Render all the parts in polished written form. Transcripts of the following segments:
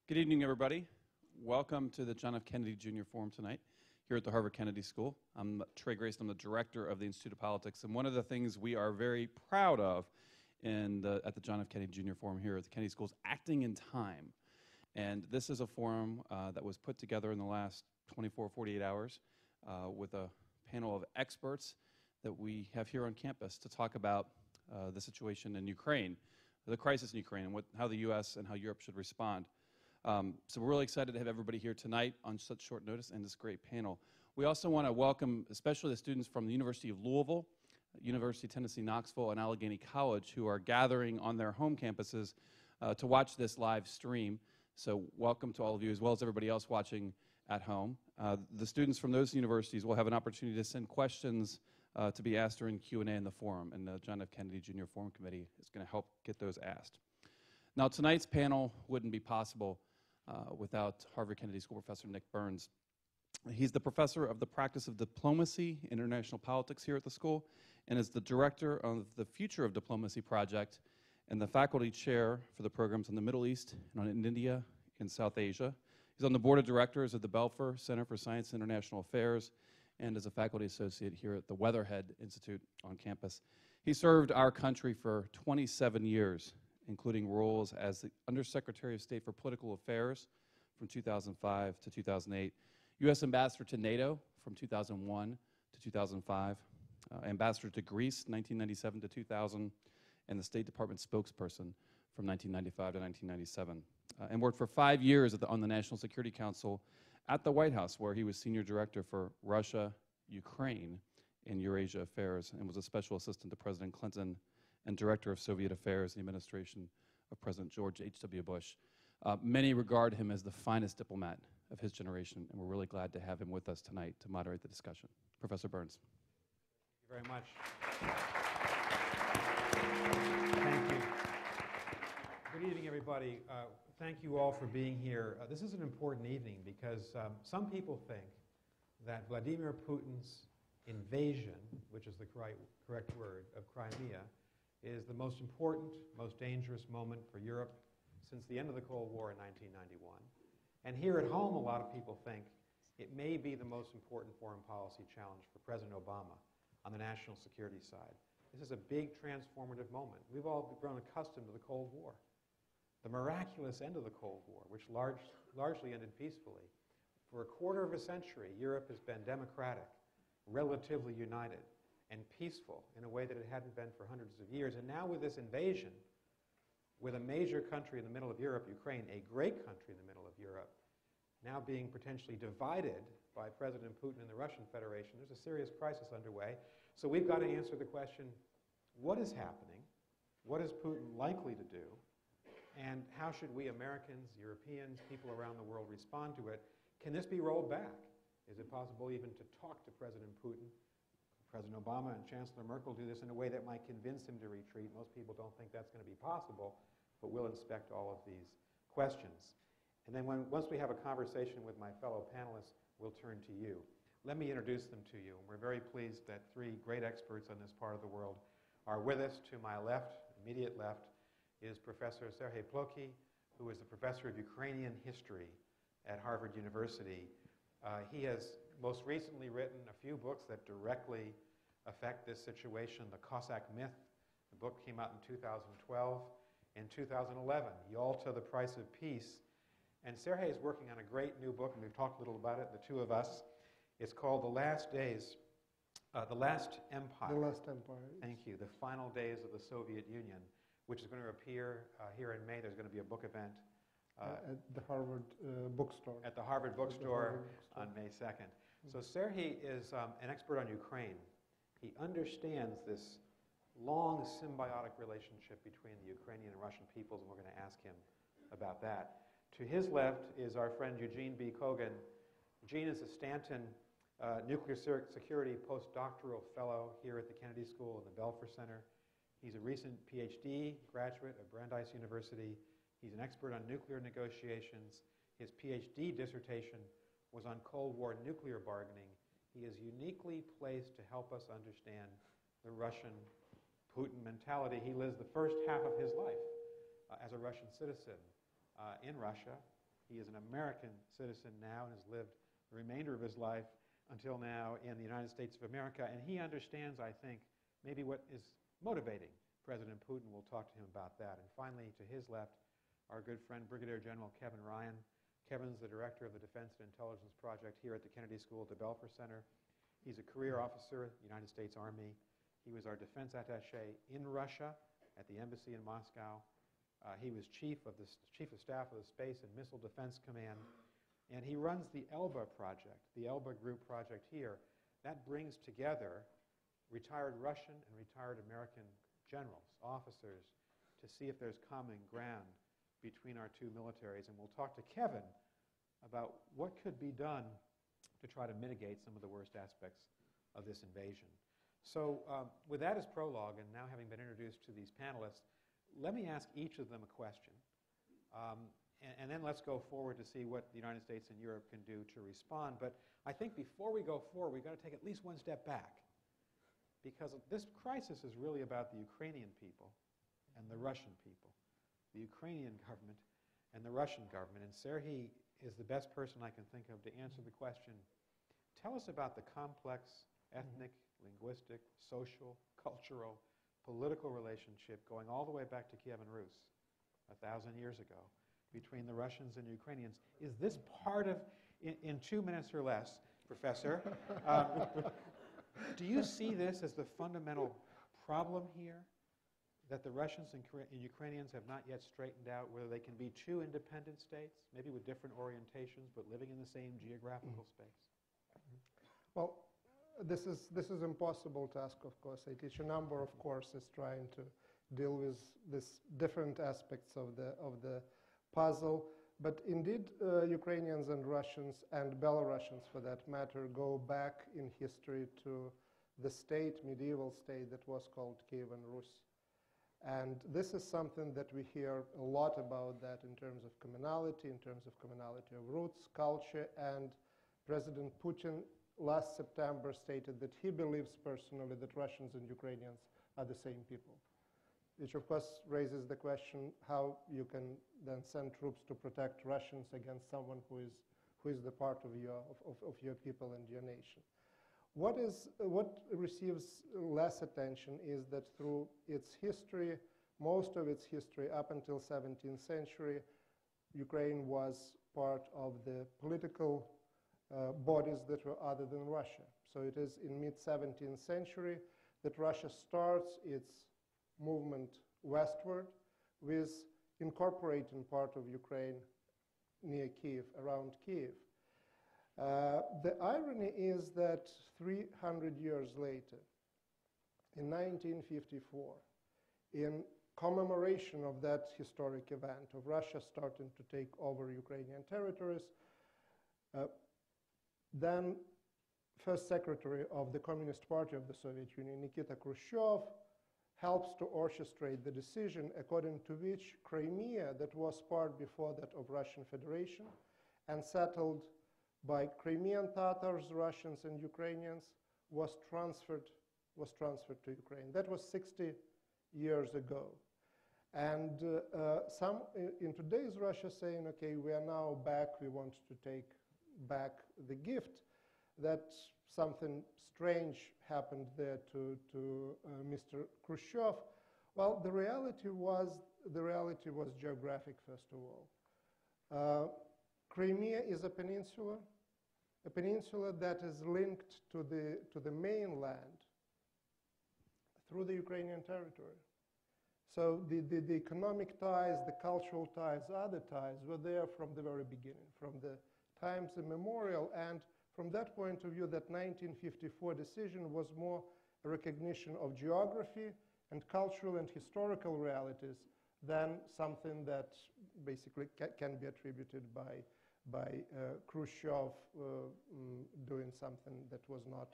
Good evening, everybody. Welcome to the John F. Kennedy Jr. Forum tonight here at the Harvard Kennedy School. I'm Trey Grayson. I'm the director of the Institute of Politics, and one of the things we are very proud of at the John F. Kennedy Jr. Forum here at the Kennedy School is acting in time. And this is a forum that was put together in the last 24, 48 hours with a panel of experts that we have here on campus to talk about the situation in Ukraine, the crisis in Ukraine, and how the U.S. and how Europe should respond. So we're really excited to have everybody here tonight on such short notice and this great panel. We also want to welcome especially the students from the University of Louisville, University of Tennessee Knoxville, and Allegheny College who are gathering on their home campuses to watch this live stream. So welcome to all of you, as well as everybody else watching at home. The students from those universities will have an opportunity to send questions to be asked during Q&A in the forum, and the John F. Kennedy Jr. Forum Committee is going to help get those asked. Now, tonight's panel wouldn't be possible without Harvard Kennedy School professor Nick Burns. He's the professor of the practice of diplomacy, international politics here at the school, and is the director of the Future of Diplomacy Project and the faculty chair for the programs on the Middle East and on India and South Asia. He's on the board of directors of the Belfer Center for Science and International Affairs and is a faculty associate here at the Weatherhead Institute on campus. He served our country for 27 years, including roles as the Undersecretary of State for Political Affairs from 2005 to 2008, U.S. Ambassador to NATO from 2001 to 2005, Ambassador to Greece 1997 to 2000, and the State Department spokesperson from 1995 to 1997, and worked for 5 years on the National Security Council at the White House, where he was Senior Director for Russia, Ukraine, and Eurasia Affairs, and was a Special Assistant to President Clinton and Director of Soviet Affairs in the administration of President George H.W. Bush. Many regard him as the finest diplomat of his generation, and we're really glad to have him with us tonight to moderate the discussion. Professor Burns. Thank you very much. Thank you. Good evening, everybody. Thank you all for being here. This is an important evening because some people think that Vladimir Putin's invasion, which is the correct word, of Crimea, is the most important, most dangerous moment for Europe since the end of the Cold War in 1991. And here at home, a lot of people think it may be the most important foreign policy challenge for President Obama on the national security side. This is a big transformative moment. We've all grown accustomed to the Cold War, the miraculous end of the Cold War, which largely ended peacefully. For a quarter of a century, Europe has been democratic, relatively united, and peaceful in a way that it hadn't been for hundreds of years. And now with this invasion, with a major country in the middle of Europe, Ukraine, a great country in the middle of Europe, now being potentially divided by President Putin and the Russian Federation, there's a serious crisis underway. So we've got to answer the question, what is happening? What is Putin likely to do? And how should we Americans, Europeans, people around the world respond to it? Can this be rolled back? Is it possible even to talk to President Putin? President Obama and Chancellor Merkel do this in a way that might convince him to retreat. Most people don't think that's going to be possible, but we'll inspect all of these questions. And then once we have a conversation with my fellow panelists, we'll turn to you. Let me introduce them to you. We're very pleased that three great experts on this part of the world are with us. To my left, immediate left, is Professor Serhii Plokhii, who is the professor of Ukrainian history at Harvard University. He has most recently written a few books that directly affect this situation. The Cossack Myth, the book came out in 2012. In 2011, Yalta, The Price of Peace. And Serhii is working on a great new book, and we've talked a little about it, the two of us. It's called The Last Days, The Last Empire. The Last Empire. Thank you. The Final Days of the Soviet Union, which is going to appear here in May. There's going to be a book event. At the Harvard bookstore. At the Harvard bookstore on May 2nd. So Serhii is an expert on Ukraine. He understands this long symbiotic relationship between the Ukrainian and Russian peoples, and we're going to ask him about that. To his left is our friend Eugene B. Kogan. Eugene is a Stanton Nuclear Security Postdoctoral Fellow here at the Kennedy School and the Belfer Center. He's a recent PhD graduate of Brandeis University. He's an expert on nuclear negotiations. His PhD dissertation was on Cold War nuclear bargaining. He is uniquely placed to help us understand the Russian Putin mentality. He lives the first half of his life as a Russian citizen in Russia, He is an American citizen now and has lived the remainder of his life until now in the United States of America. And he understands, I think, maybe what is motivating President Putin. We'll talk to him about that. And finally, to his left, our good friend, Brigadier General Kevin Ryan. Kevin's the director of the Defense and Intelligence Project here at the Kennedy School at the Belfer Center. He's a career officer, United States Army. He was our defense attaché in Russia at the embassy in Moscow. He was chief of staff of the Space and Missile Defense Command. And he runs the ELBA project, the ELBA group project here. That brings together retired Russian and retired American generals, officers, to see if there's common ground between our two militaries. And we'll talk to Kevin about what could be done to try to mitigate some of the worst aspects of this invasion. So with that as prologue, and now having been introduced to these panelists, let me ask each of them a question. And then let's go forward to see what the United States and Europe can do to respond. But I think before we go forward, we've got to take at least one step back, because this crisis is really about the Ukrainian people and the Russian people, the Ukrainian government and the Russian government. And Serhii is the best person I can think of to answer the question. Tell us about the complex ethnic, linguistic, social, cultural, political relationship going all the way back to Kiev and Rus 1,000 years ago between the Russians and Ukrainians. Is this part of, in 2 minutes or less, Professor, do you see this as the fundamental problem here, that the Russians and Ukrainians have not yet straightened out whether they can be two independent states, maybe with different orientations, but living in the same geographical space? Well, this is impossible to ask, of course. I teach a number of courses trying to deal with these different aspects of the puzzle. But indeed, Ukrainians and Russians, and Belarusians for that matter, go back in history to the state, medieval state, that was called Kievan Rus. And this is something that we hear a lot about, that in terms of commonality, in terms of commonality of roots, culture. And President Putin last September stated that he believes personally that Russians and Ukrainians are the same people, which of course raises the question how you can then send troops to protect Russians against someone who is the part of your people and your nation. What receives less attention is that through its history, most of its history up until 17th century, Ukraine was part of the political bodies that were other than Russia. So it is in mid-17th century that Russia starts its movement westward with incorporating part of Ukraine near Kiev, around Kiev. The irony is that 300 years later, in 1954, in commemoration of that historic event of Russia starting to take over Ukrainian territories, then First Secretary of the Communist Party of the Soviet Union, Nikita Khrushchev, helps to orchestrate the decision according to which Crimea, that was part before that of Russian Federation and settled by Crimean Tatars, Russians, and Ukrainians, was transferred to Ukraine. That was 60 years ago. And some in today's Russia saying, okay, we are now back, we want to take back the gift, that something strange happened there to Mr. Khrushchev. Well, the reality was geographic, first of all. Crimea is a peninsula that is linked to the mainland through the Ukrainian territory. So the economic ties, the cultural ties, other ties were there from the very beginning, from the times immemorial. And from that point of view, that 1954 decision was more a recognition of geography and cultural and historical realities than something that basically can be attributed by Khrushchev doing something that was not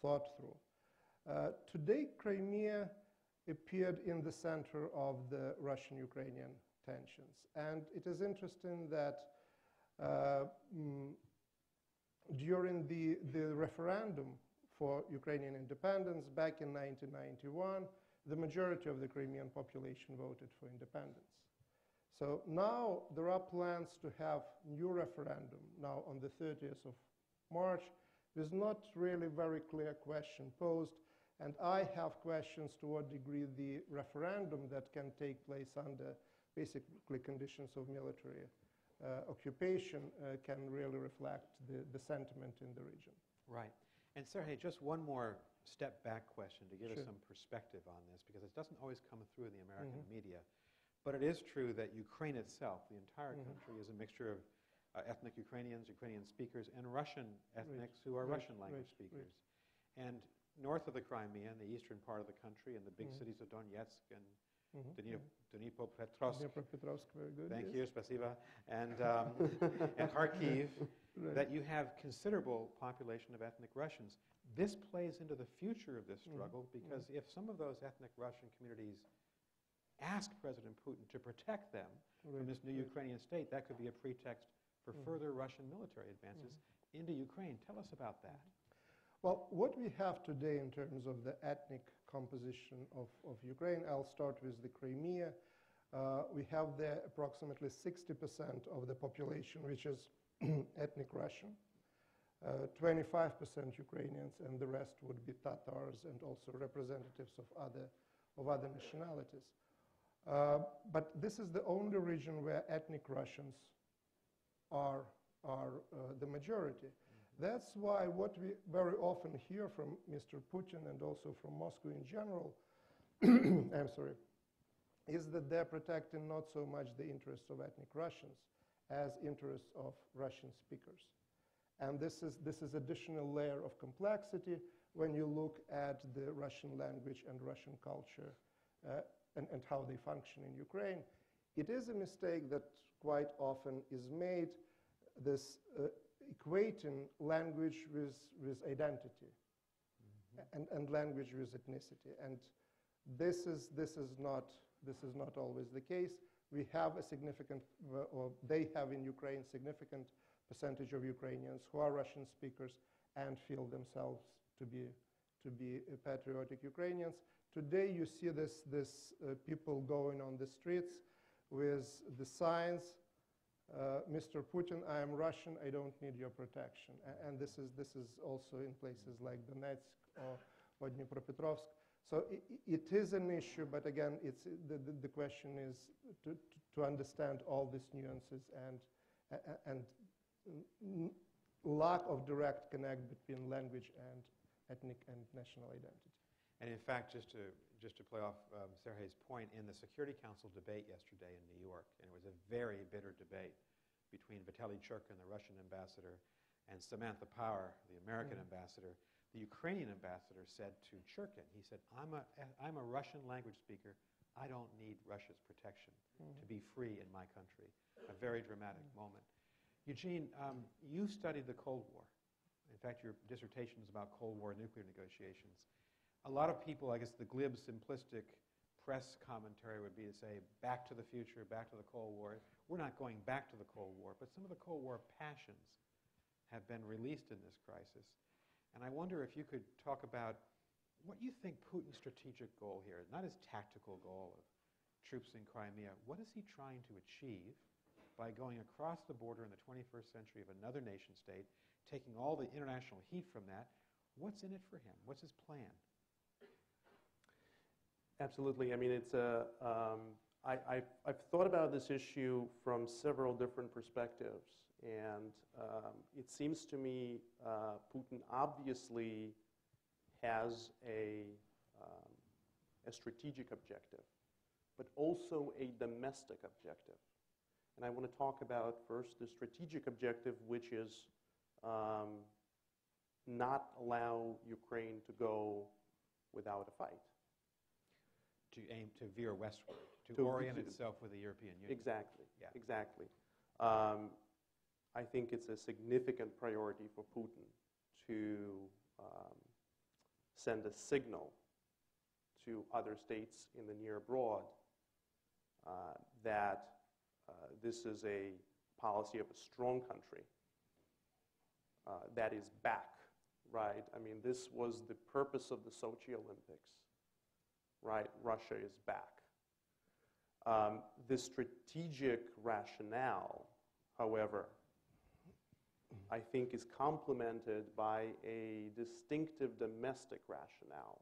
thought through. Today, Crimea appeared in the center of the Russian-Ukrainian tensions. And it is interesting that during the referendum for Ukrainian independence back in 1991, the majority of the Crimean population voted for independence. So now there are plans to have new referendum now on the 30th of March. There's not really very clear question posed, and I have questions to what degree the referendum that can take place under basically conditions of military occupation can really reflect the sentiment in the region. Right. And Serhii, just one more step back question to give us Sure. some perspective on this, because it doesn't always come through in the American media. But it is true that Ukraine itself, the entire country, is a mixture of ethnic Ukrainians, Ukrainian speakers, and Russian ethnics who are Russian language speakers. And north of the Crimea, in the eastern part of the country, in the big cities of Donetsk and Dnipropetrovsk, Dnipropetrovsk, very good. thank yes. you, spasiba, and Kharkiv, that you have considerable population of ethnic Russians. This plays into the future of this struggle, because if some of those ethnic Russian communities ask President Putin to protect them from this new Ukrainian state, that could be a pretext for further Russian military advances into Ukraine. Tell us about that. Well, what we have today in terms of the ethnic composition of Ukraine, I'll start with the Crimea. We have there approximately 60% of the population, which is ethnic Russian, 25% Ukrainians, and the rest would be Tatars and also representatives of other nationalities. But this is the only region where ethnic Russians are the majority. That's why what we very often hear from Mr. Putin and also from Moscow in general, I'm sorry, is that they're protecting not so much the interests of ethnic Russians as interests of Russian speakers. And this is additional layer of complexity when you look at the Russian language and Russian culture and how they function in Ukraine. It is a mistake that quite often is made, this equating language with identity and language with ethnicity. And this is not always the case. We have a significant, or they have in Ukraine, significant percentage of Ukrainians who are Russian speakers and feel themselves to be patriotic Ukrainians. Today you see this people going on the streets with the signs, Mr. Putin, I am Russian, I don't need your protection. And this is also in places like Donetsk or Dnipropetrovsk. So it is an issue, but again, the question is to understand all these nuances and lack of direct connect between language and ethnic and national identity. And in fact, just to play off Serhii's point, in the Security Council debate yesterday in New York, and it was a very bitter debate between Vitaly Churkin, the Russian ambassador, and Samantha Power, the American ambassador, the Ukrainian ambassador said to Churkin, he said, I'm a Russian language speaker. I don't need Russia's protection to be free in my country. A very dramatic moment. Eugene, you studied the Cold War. In fact, your dissertation is about Cold War nuclear negotiations. A lot of people, I guess the glib, simplistic press commentary would be to say, back to the future, back to the Cold War. We're not going back to the Cold War, but some of the Cold War passions have been released in this crisis. And I wonder if you could talk about what you think Putin's strategic goal here, not his tactical goal of troops in Crimea, what is he trying to achieve by going across the border in the 21st century of another nation state, taking all the international heat from that? What's in it for him? What's his plan? Absolutely. I mean, it's I've thought about this issue from several different perspectives, and it seems to me Putin obviously has a strategic objective, but also a domestic objective. And I want to talk about first the strategic objective, which is not allow Ukraine to go without a fight. To aim to veer westward, to orient itself with the European Union. Exactly, yeah. Exactly. I think it's a significant priority for Putin to send a signal to other states in the near abroad that this is a policy of a strong country that is back, right? I mean, this was the purpose of the Sochi Olympics. Right, Russia is back. The strategic rationale, however, I think is complemented by a distinctive domestic rationale.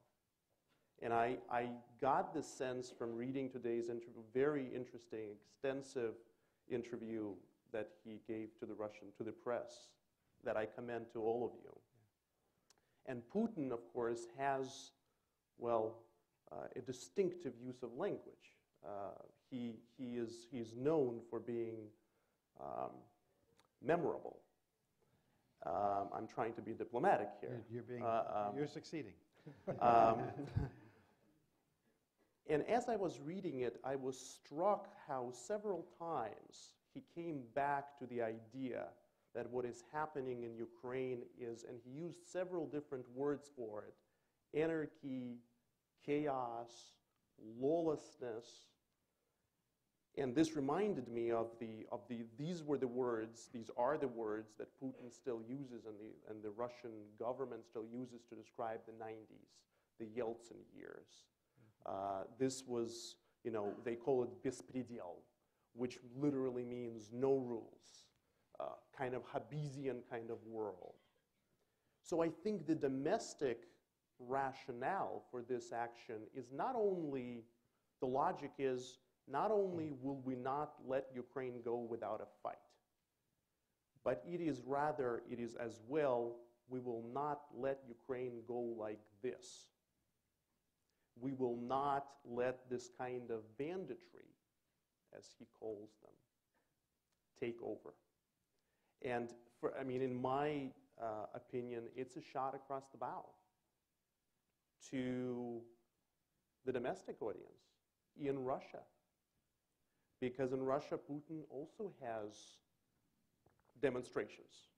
And I got this sense from reading today's interview, very interesting, extensive interview that he gave to the press, that I commend to all of you. And Putin, of course, has, well, a distinctive use of language. He is known for being memorable. I'm trying to be diplomatic here. You're succeeding. And as I was reading it, I was struck how several times he came back to the idea that what is happening in Ukraine is, and he used several different words for it, anarchy, chaos, lawlessness. And this reminded me of these are the words that Putin still uses and the Russian government still uses to describe the 90s, the Yeltsin years. This was, they call it bespredel, which literally means no rules, kind of Hobbesian kind of world. So I think the domestic rationale for this action is not only, the logic is, not only will we not let Ukraine go without a fight, but it is as well, we will not let Ukraine go like this. We will not let this kind of banditry, as he calls them, take over. And in my opinion, it's a shot across the bow to the domestic audience in Russia. Because in Russia, Putin also has demonstrations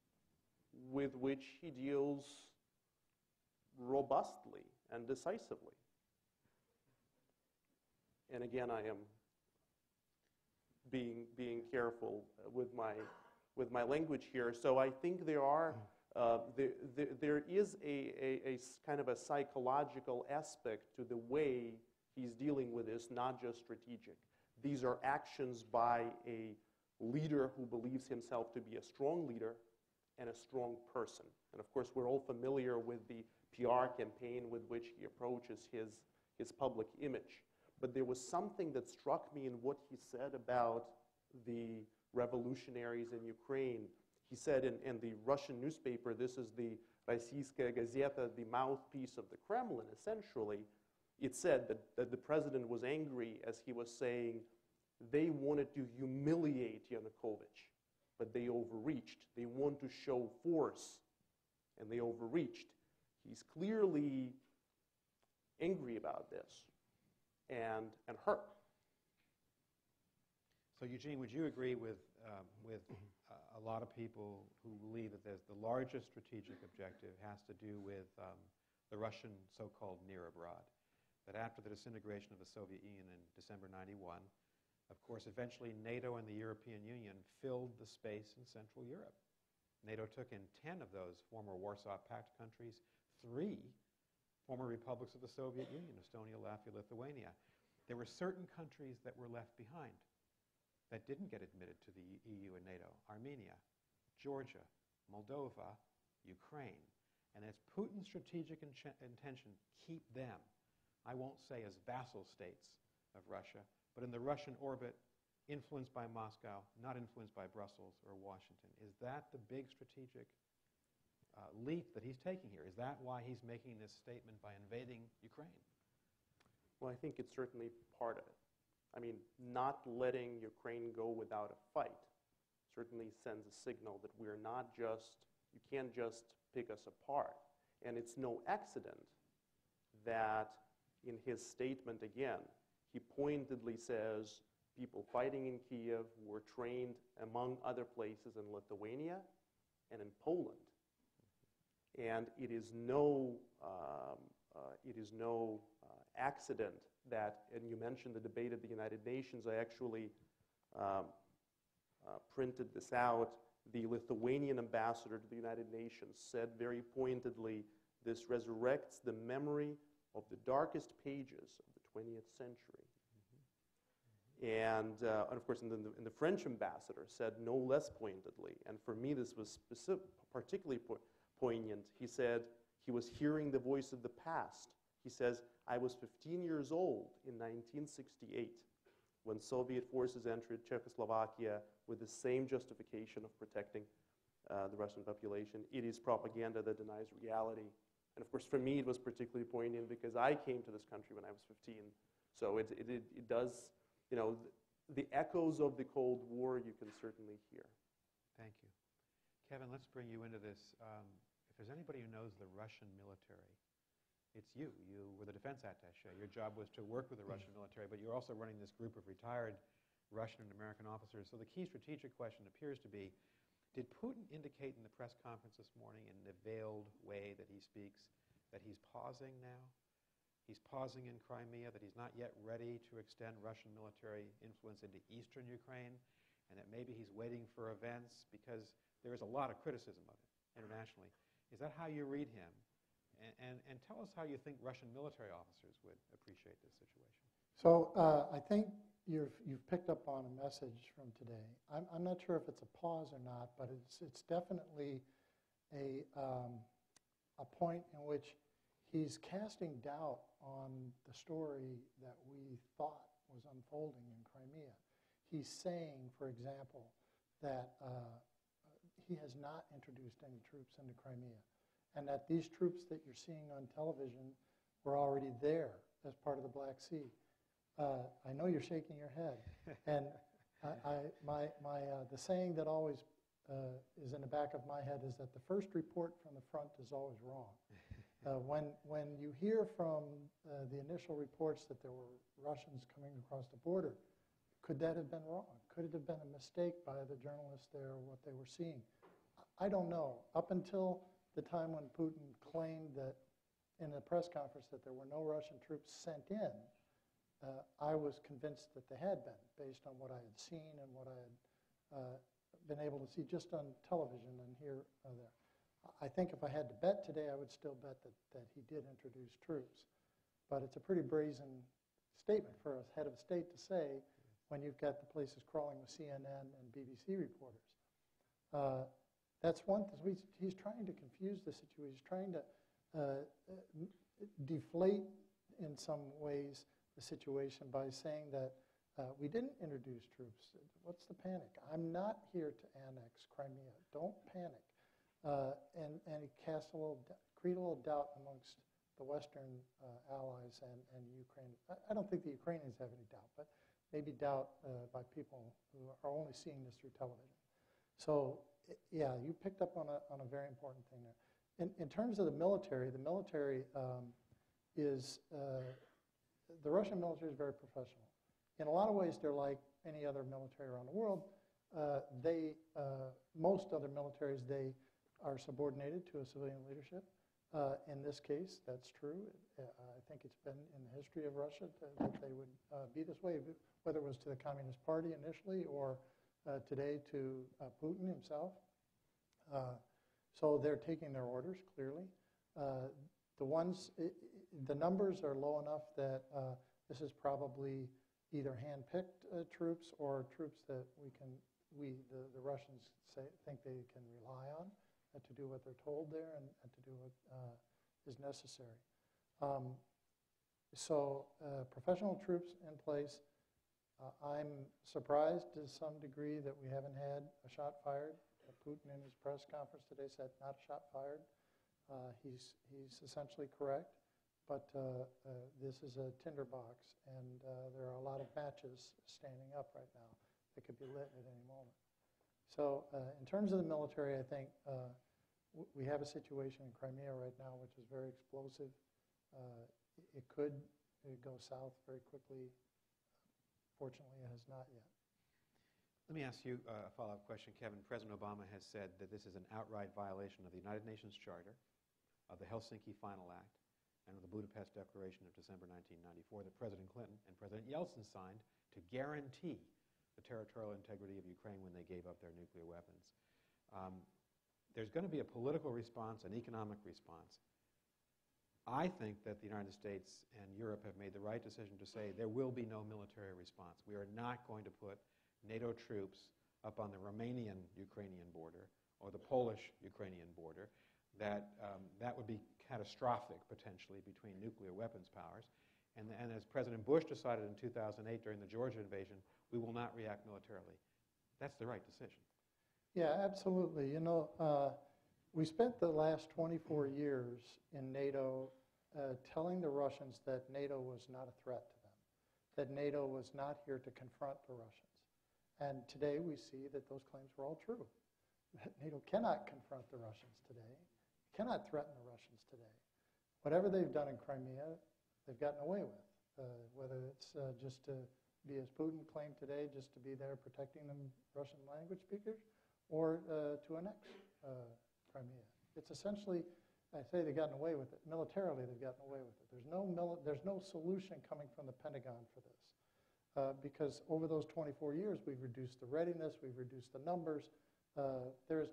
with which he deals robustly and decisively. And again, I am being careful with my language here. So I think there is a kind of a psychological aspect to the way he's dealing with this, not just strategic. These are actions by a leader who believes himself to be a strong leader and a strong person. And of course, we're all familiar with the PR campaign with which he approaches his public image. But there was something that struck me in what he said about the revolutionaries in Ukraine. He said in the Russian newspaper, this is the Российская газета, the mouthpiece of the Kremlin, essentially. It said that the president was angry as he was saying they wanted to humiliate Yanukovych, but they overreached. They want to show force, and they overreached. He's clearly angry about this and hurt. So Eugene, would you agree with a lot of people who believe that the largest strategic objective has to do with the Russian so-called near abroad? That after the disintegration of the Soviet Union in December '91, of course, eventually NATO and the European Union filled the space in Central Europe. NATO took in 10 of those former Warsaw Pact countries, 3 former republics of the Soviet Union, Estonia, Latvia, Lithuania. There were certain countries that were left behind that didn't get admitted to the EU and NATO: Armenia, Georgia, Moldova, Ukraine. And it's Putin's strategic intention, keep them, I won't say as vassal states of Russia, but in the Russian orbit, influenced by Moscow, not influenced by Brussels or Washington. Is that the big strategic leap that he's taking here? Is that why he's making this statement by invading Ukraine? Well, I think it's certainly part of it. I mean, not letting Ukraine go without a fight certainly sends a signal that we're not just, you can't just pick us apart. And it's no accident that in his statement again, he pointedly says people fighting in Kiev were trained, among other places, in Lithuania and in Poland. And it is no accident that, and you mentioned the debate at the United Nations, I actually printed this out. The Lithuanian ambassador to the United Nations said very pointedly, this resurrects the memory of the darkest pages of the 20th century. And of course, and the French ambassador said no less pointedly, and for me this was particularly poignant. He said he was hearing the voice of the past. He says, I was 15 years old in 1968 when Soviet forces entered Czechoslovakia with the same justification of protecting the Russian population. It is propaganda that denies reality. And of course, for me, it was particularly poignant because I came to this country when I was 15. So it does, the echoes of the Cold War you can certainly hear. Thank you. Kevin, let's bring you into this. If there's anybody who knows the Russian military, it's you. You were the defense attaché. Your job was to work with the Russian military, but you're also running this group of retired Russian and American officers. So the key strategic question appears to be, did Putin indicate in the press conference this morning in the veiled way that he speaks that he's pausing now? He's pausing in Crimea, that he's not yet ready to extend Russian military influence into eastern Ukraine, and that maybe he's waiting for events, because there is a lot of criticism of it internationally. Is that how you read him? And tell us how you think Russian military officers would appreciate this situation. So I think you've picked up on a message from today. I'm not sure if it's a pause or not, but it's definitely a point in which he's casting doubt on the story that we thought was unfolding in Crimea. He's saying, for example, that he has not introduced any troops into Crimea, and that these troops that you're seeing on television were already there as part of the Black Sea. I know you're shaking your head, and the saying that always is in the back of my head is that the first report from the front is always wrong. When you hear from the initial reports that there were Russians coming across the border, could that have been wrong? Could it have been a mistake by the journalists there, what they were seeing? I don't know. Up until the time when Putin claimed that in a press conference that there were no Russian troops sent in, I was convinced that they had been, based on what I had seen and what I had been able to see just on television and here or there. I think if I had to bet today, I would still bet that he did introduce troops. But it's a pretty brazen statement for a head of state to say when you've got the places crawling with CNN and BBC reporters. That's one thing. He's trying to confuse the situation. He's trying to deflate, in some ways, the situation by saying that we didn't introduce troops. What's the panic? I'm not here to annex Crimea. Don't panic. And he casts create a little doubt amongst the Western allies and Ukraine. I don't think the Ukrainians have any doubt, but maybe doubt by people who are only seeing this through television. So, yeah, you picked up on a very important thing there. In terms of the military is, the Russian military is very professional. In a lot of ways, they're like any other military around the world. Most other militaries, they are subordinated to a civilian leadership. In this case, that's true. I think it's been in the history of Russia that they would be this way, whether it was to the Communist Party initially or today to Putin himself. So they're taking their orders, clearly. The numbers are low enough that this is probably either hand-picked troops or troops that the Russians think they can rely on to do what they're told there and to do what is necessary. Professional troops in place. I'm surprised to some degree that we haven't had a shot fired. Putin in his press conference today said not a shot fired. He's essentially correct, but this is a tinderbox, and there are a lot of matches standing up right now that could be lit at any moment. So in terms of the military, I think we have a situation in Crimea right now which is very explosive. It could go south very quickly. Fortunately, it has not yet. Let me ask you a follow-up question, Kevin. President Obama has said that this is an outright violation of the United Nations Charter, of the Helsinki Final Act, and of the Budapest Declaration of December 1994 that President Clinton and President Yeltsin signed to guarantee the territorial integrity of Ukraine when they gave up their nuclear weapons. There's going to be a political response, an economic response. I think that the United States and Europe have made the right decision to say there will be no military response. We are not going to put NATO troops up on the Romanian-Ukrainian border or the Polish-Ukrainian border. That would be catastrophic, potentially, between nuclear weapons powers. And as President Bush decided in 2008 during the Georgia invasion, we will not react militarily. That's the right decision. Yeah, absolutely. You know, we spent the last 24 years in NATO telling the Russians that NATO was not a threat to them, that NATO was not here to confront the Russians. And today we see that those claims were all true, that NATO cannot confront the Russians today, cannot threaten the Russians today. Whatever they've done in Crimea, they've gotten away with, whether it's just to be, as Putin claimed today, just to be there protecting the Russian language speakers, or to annex Crimea. It's essentially, I say they've gotten away with it. Militarily, they've gotten away with it. There's no solution coming from the Pentagon for this. Because over those 24 years, we've reduced the readiness, we've reduced the numbers. There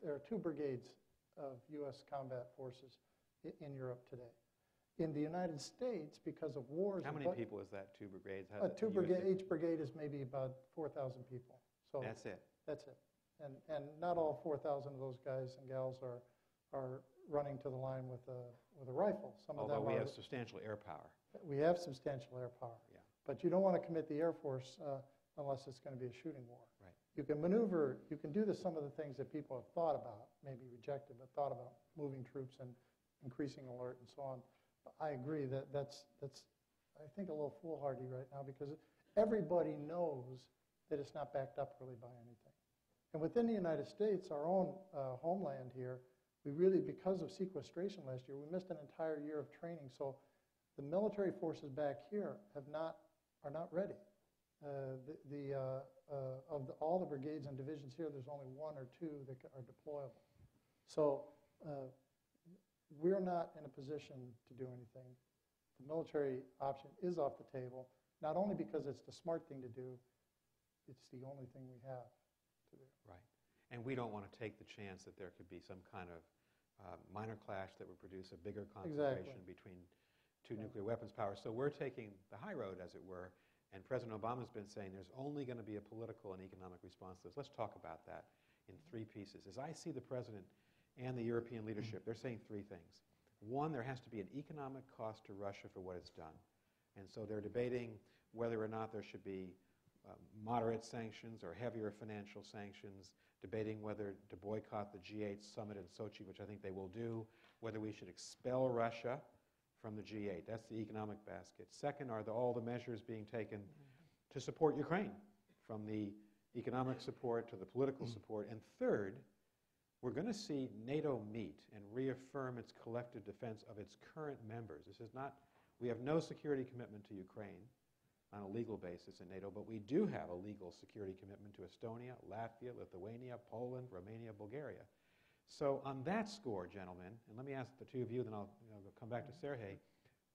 are 2 brigades of U.S. combat forces in Europe today. In the United States, because of wars... How many people is that, 2 brigades? Each brigade is maybe about 4,000 people. So that's it? That's it. And not all 4,000 of those guys and gals are running to the line with a rifle. Although we have substantial air power. We have substantial air power. Yeah. But you don't want to commit the Air Force unless it's going to be a shooting war. Right. You can maneuver, you can do some of the things that people have thought about, maybe rejected, but thought about moving troops and increasing alert and so on. But I agree that's I think, a little foolhardy right now, because everybody knows that it's not backed up really by anything. And within the United States, our own homeland here, we really, because of sequestration last year, we missed an entire year of training. So the military forces back here are not ready. All the brigades and divisions here, there's only 1 or 2 that are deployable. So we're not in a position to do anything. The military option is off the table, not only because it's the smart thing to do, it's the only thing we have to do. Right. And we don't want to take the chance that there could be some kind of minor clash that would produce a bigger confrontation between 2 nuclear weapons powers. So we're taking the high road, as it were, and President Obama's been saying there's only going to be a political and economic response to this. Let's talk about that in 3 pieces. As I see the President and the European leadership, they're saying 3 things. 1, there has to be an economic cost to Russia for what it's done. And so they're debating whether or not there should be moderate sanctions or heavier financial sanctions, debating whether to boycott the G8 summit in Sochi, which I think they will do, whether we should expel Russia from the G8. That's the economic basket. Second are all the measures being taken to support Ukraine, from the economic support to the political support. And third, we're going to see NATO meet and reaffirm its collective defense of its current members. This is not, we have no security commitment to Ukraine on a legal basis in NATO, but we do have a legal security commitment to Estonia, Latvia, Lithuania, Poland, Romania, Bulgaria. So on that score, gentlemen, and let me ask the 2 of you, then I'll come back to Serhii,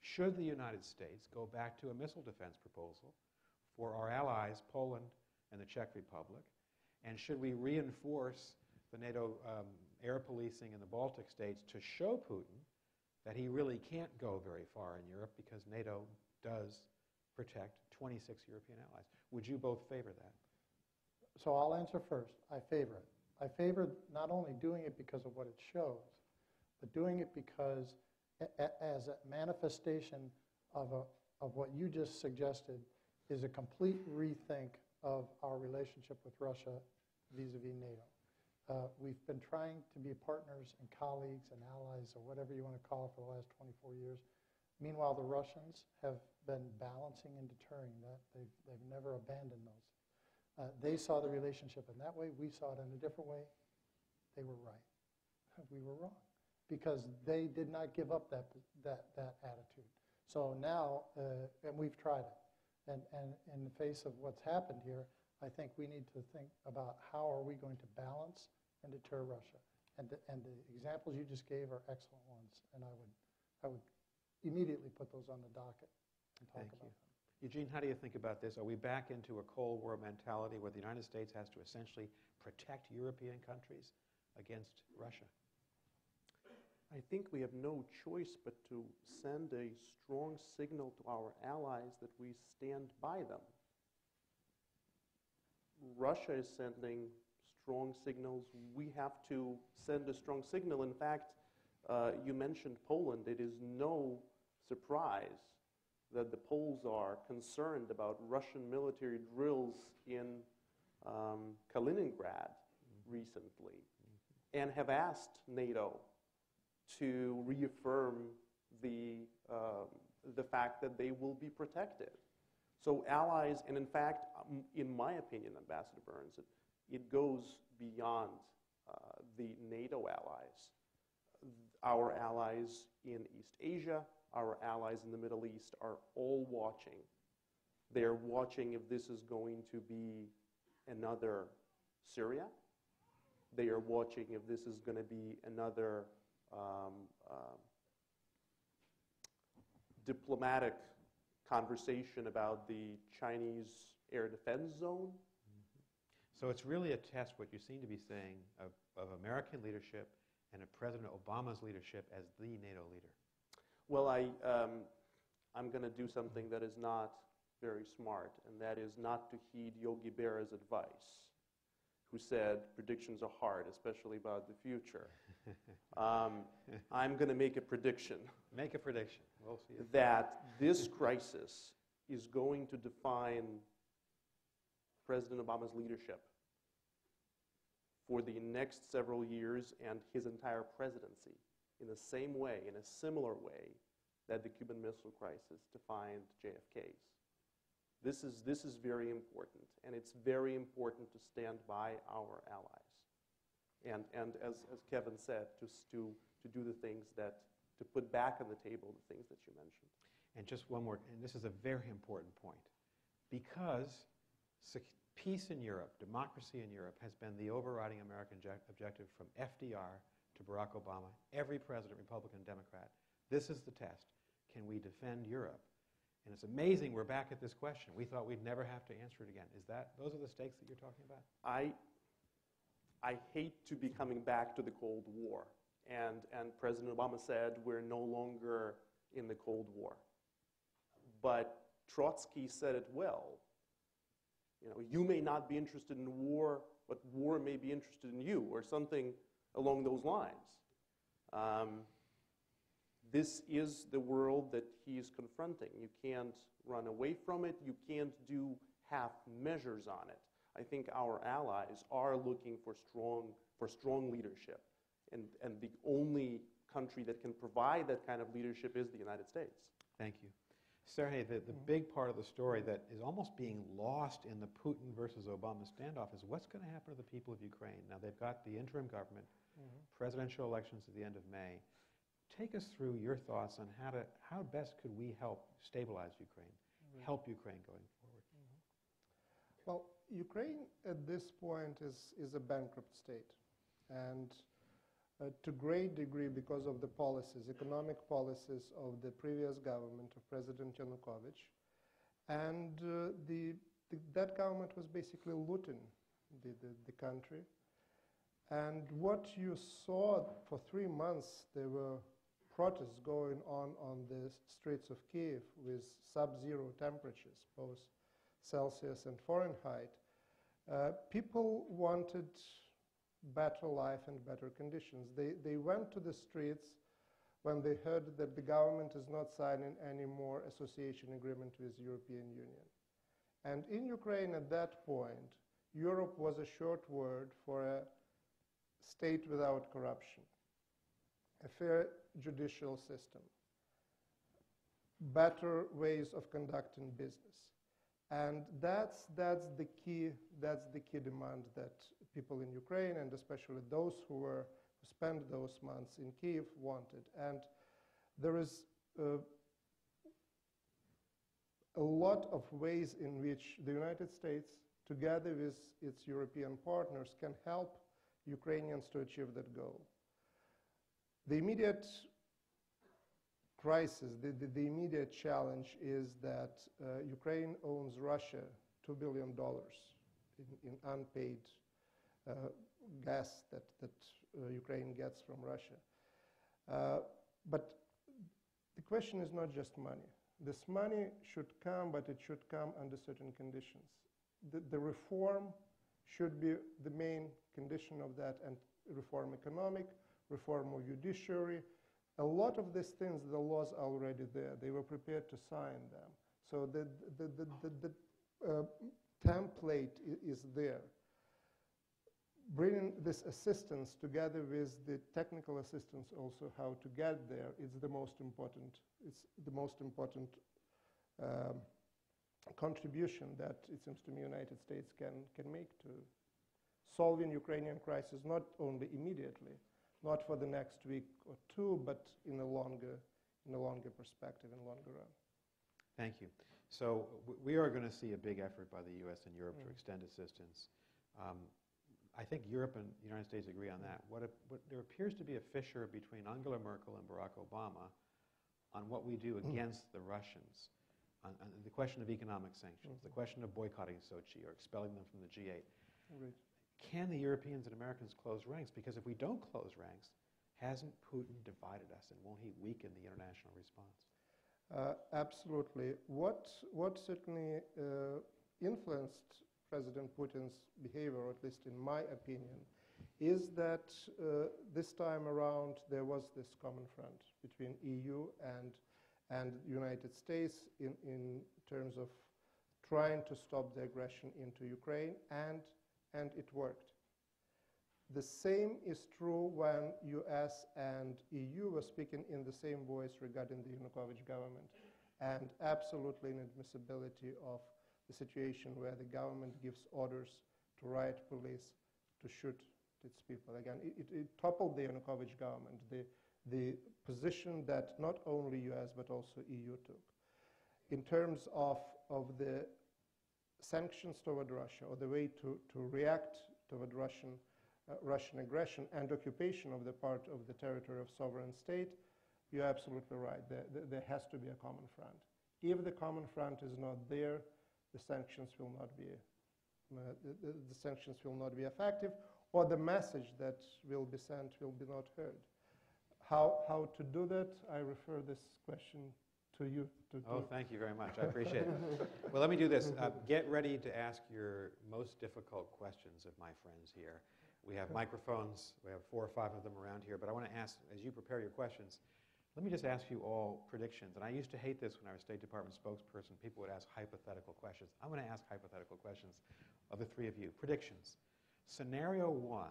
should the United States go back to a missile defense proposal for our allies, Poland and the Czech Republic? And should we reinforce the NATO air policing in the Baltic states to show Putin that he really can't go very far in Europe, because NATO does protect 26 European allies? Would you both favor that? So I'll answer first. I favor it. I favor not only doing it because of what it shows, but doing it because as a manifestation of what you just suggested is a complete rethink of our relationship with Russia vis-a-vis NATO. We've been trying to be partners and colleagues and allies, or whatever you want to call it, for the last 24 years. Meanwhile, the Russians have been balancing and deterring that. They've never abandoned those. They saw the relationship in that way. We saw it in a different way. They were right. We were wrong, because they did not give up that attitude. So now, and we've tried it, and in the face of what's happened here, I think we need to think about how are we going to balance and deter Russia. And the examples you just gave are excellent ones, and I would immediately put those on the docket and talk about them. Eugene, how do you think about this? Are we back into a Cold War mentality where the United States has to essentially protect European countries against Russia? I think we have no choice but to send a strong signal to our allies that we stand by them. Russia is sending strong signals. We have to send a strong signal. In fact, you mentioned Poland. It is no surprise that the Poles are concerned about Russian military drills in Kaliningrad recently and have asked NATO to reaffirm the fact that they will be protected. So allies, and in fact, in my opinion, Ambassador Burns, it goes beyond the NATO allies. Our allies in East Asia, our allies in the Middle East are all watching. They're watching if this is going to be another Syria. They are watching if this is going to be another diplomatic conversation about the Chinese air defense zone. So it's really a test, what you seem to be saying, of American leadership and of President Obama's leadership as the NATO leader. Well, I'm going to do something that is not very smart, and that is not to heed Yogi Berra's advice, who said predictions are hard, especially about the future. I'm going to make a prediction. Make a prediction. We'll see. That this crisis is going to define President Obama's leadership for the next several years and his entire presidency in the same way, in a similar way, that the Cuban Missile Crisis defined JFK's. This is very important, and it's very important to stand by our allies. And as Kevin said, to do the things to put back on the table the things that you mentioned. And just one more, and this is a very important point, because peace in Europe, democracy in Europe, has been the overriding American objective from FDR to Barack Obama, every president, Republican, Democrat. This is the test. Can we defend Europe? And it's amazing we're back at this question. We thought we'd never have to answer it again. Those are the stakes that you're talking about? I hate to be coming back to the Cold War. And President Obama said we're no longer in the Cold War. But Trotsky said it well. You know, you may not be interested in war, but war may be interested in you, or something along those lines. This is the world that he is confronting. You can't run away from it. You can't do half measures on it. I think our allies are looking for strong leadership. And the only country that can provide that kind of leadership is the United States. Thank you. Serhii, the big part of the story that is almost being lost in the Putin versus Obama standoff is what's going to happen to the people of Ukraine. Now, they've got the interim government, presidential elections at the end of May. Take us through your thoughts on how best could we help stabilize Ukraine, help Ukraine going forward. Well, Ukraine at this point is a bankrupt state. And to a great degree because of the policies, economic policies of the previous government of President Yanukovych. And that government was basically looting the country. And what you saw for 3 months, there were protests going on the streets of Kiev with sub-zero temperatures, both Celsius and Fahrenheit. People wanted better life and better conditions. They went to the streets when they heard that the government is not signing any more association agreement with the European Union. And in Ukraine at that point, Europe was a short word for a state without corruption, a fair judicial system, better ways of conducting business. And that's the key demand that people in Ukraine, and especially those who spent those months in Kiev, wanted. And there is a lot of ways in which the United States, together with its European partners, can help Ukrainians to achieve that goal. The immediate crisis, the immediate challenge is that Ukraine owes Russia $2 billion in unpaid gas that Ukraine gets from Russia. But the question is not just money. This money should come, but it should come under certain conditions. The reform should be the main condition of that, and reform economic, reform of judiciary. A lot of these things, the laws are already there. They were prepared to sign them. So the template is there. Bringing this assistance together with the technical assistance also how to get there is the most important. It's the most important contribution that it seems to me United States can make to solving Ukrainian crisis, not only immediately, not for the next week or two, but in a longer perspective, in longer run. Thank you. So we are going to see a big effort by the U.S. and Europe to extend assistance. I think Europe and the United States agree on that. There appears to be a fissure between Angela Merkel and Barack Obama on what we do against the Russians, on the question of economic sanctions, the question of boycotting Sochi or expelling them from the G8. Right. Can the Europeans and Americans close ranks? Because if we don't close ranks, hasn't Putin divided us, and won't he weaken the international response? Absolutely. What certainly influenced President Putin's behavior, or at least in my opinion, is that this time around there was this common front between EU and United States in terms of trying to stop the aggression into Ukraine, and it worked. The same is true when US and EU were speaking in the same voice regarding the Yanukovych government, and absolutely inadmissibility of the situation where the government gives orders to riot police to shoot its people. Again, it toppled the Yanukovych government, the position that not only US but also EU took. In terms of the sanctions toward Russia, or the way to react toward Russian aggression and occupation of the part of the territory of sovereign state, you're absolutely right. There has to be a common front. If the common front is not there, the sanctions will not be the sanctions will not be effective, or the message that will be sent will be not heard. How to do that? I refer this question to you. Thank you very much. I appreciate it. Well, let me do this. Get ready to ask your most difficult questions of my friends here. We have microphones. We have 4 or 5 of them around here. But I want to ask, as you prepare your questions, let me just ask you all predictions. And I used to hate this when I was State Department spokesperson. People would ask hypothetical questions. I'm going to ask hypothetical questions of the 3 of you. Predictions. Scenario 1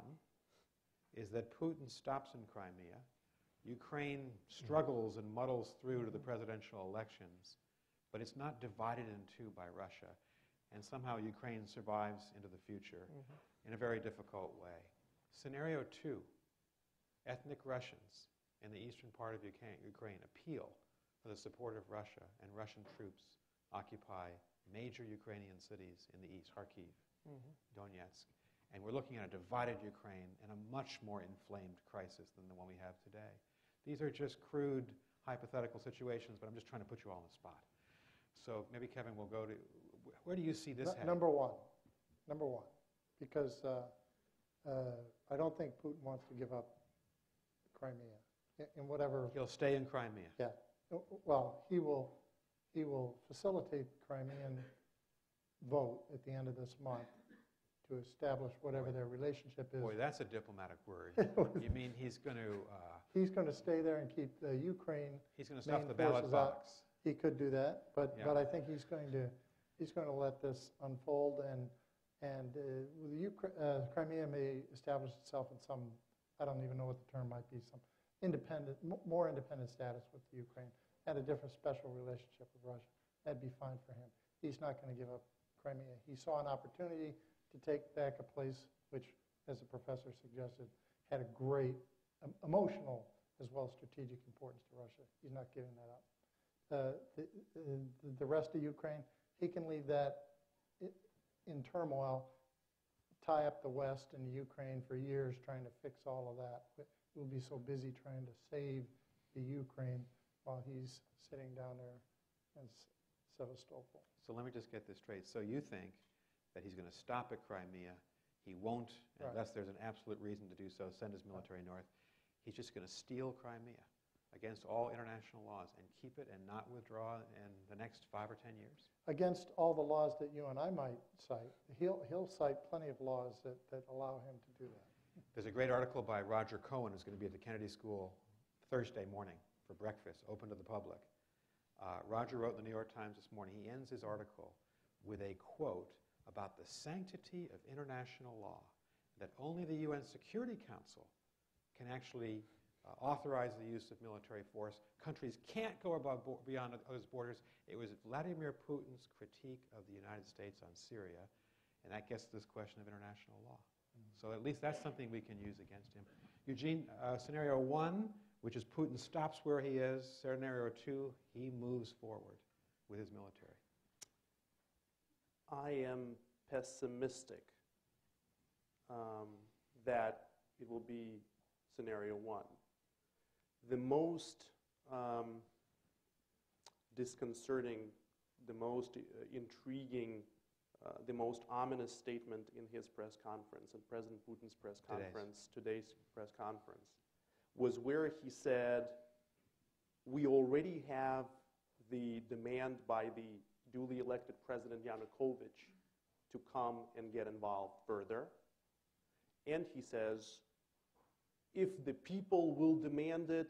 is that Putin stops in Crimea. Ukraine struggles and muddles through to the presidential elections, but it's not divided in 2 by Russia. And somehow Ukraine survives into the future in a very difficult way. Scenario 2, ethnic Russians in the eastern part of Ukraine appeal for the support of Russia, and Russian troops occupy major Ukrainian cities in the east, Kharkiv, Donetsk. And we're looking at a divided Ukraine and a much more inflamed crisis than the one we have today. These are just crude hypothetical situations, but I'm just trying to put you all on the spot. So maybe, Kevin, we'll go to, where do you see this heading? Number one, because I don't think Putin wants to give up Crimea in whatever. He'll stay in Crimea. Yeah. Well, he will facilitate the Crimean vote at the end of this month to establish whatever their relationship is. Boy, that's a diplomatic word. You mean he's going to... he's going to stay there and keep the Ukraine. He's going to stuff the ballot box. He could do that, but I think he's going to let this unfold, and Crimea may establish itself in some, I don't even know what the term might be, some more independent status with the Ukraine, and a different special relationship with Russia. That'd be fine for him. He's not going to give up Crimea. He saw an opportunity to take back a place which, as the professor suggested, had a great emotional as well as strategic importance to Russia. He's not giving that up. The rest of Ukraine, he can leave that in turmoil, tie up the West and the Ukraine for years trying to fix all of that. We'll be so busy trying to save the Ukraine while he's sitting down there in Sevastopol. So let me just get this straight. So you think that he's going to stop at Crimea. He won't, unless there's an absolute reason to do so, send his military north. he's just going to steal Crimea against all international laws and keep it and not withdraw in the next 5 or 10 years? Against all the laws that you and I might cite, he'll cite plenty of laws that allow him to do that. There's a great article by Roger Cohen, who's going to be at the Kennedy School Thursday morning for breakfast, open to the public. Roger wrote in the New York Times this morning, he ends his article with a quote about the sanctity of international law, that only the UN Security Council can actually authorize the use of military force. Countries can't go beyond those borders. It was Vladimir Putin's critique of the United States on Syria, and that gets to this question of international law. So at least that's something we can use against him. Eugene, scenario 1, which is Putin stops where he is. Scenario 2, he moves forward with his military. I am pessimistic that it will be scenario 1. The most disconcerting, the most intriguing, the most ominous statement in his press conference, in President Putin's press conference, today's press conference, was where he said, we already have the demand by the duly elected President Yanukovych to come and get involved further. And he says, if the people will demand it,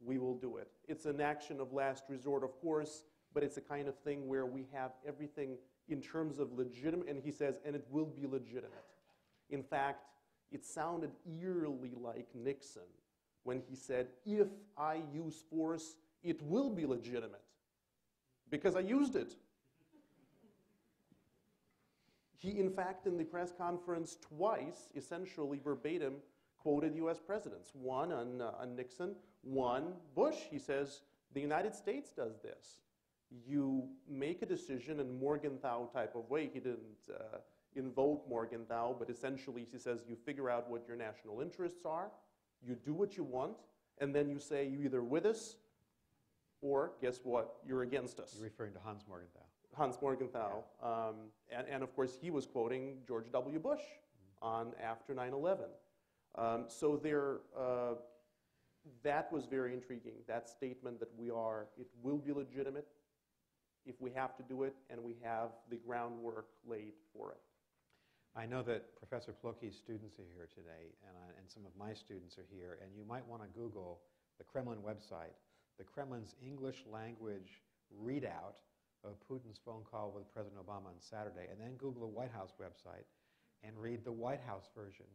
we will do it. It's an action of last resort, of course, but it's a kind of thing where we have everything in terms of legitimate, and he says, and it will be legitimate. In fact, it sounded eerily like Nixon when he said, if I use force, it will be legitimate, because I used it. He, in fact, in the press conference twice, essentially verbatim, quoted US presidents. One on Nixon, one Bush. He says, the United States does this. You make a decision in Morgenthau type of way. He didn't invoke Morgenthau, but essentially he says you figure out what your national interests are, you do what you want, and then you say you're either with us or, guess what, you're against us. You're referring to Hans Morgenthau. Hans Morgenthau. Yeah. And of course, he was quoting George W. Bush on after 9/11. So that was very intriguing, that statement that it will be legitimate if we have to do it, and we have the groundwork laid for it. I know that Professor Plokhi's students are here today, and some of my students are here, and you might want to Google the Kremlin website, the Kremlin's English language readout of Putin's phone call with President Obama on Saturday, and then Google the White House website and read the White House version.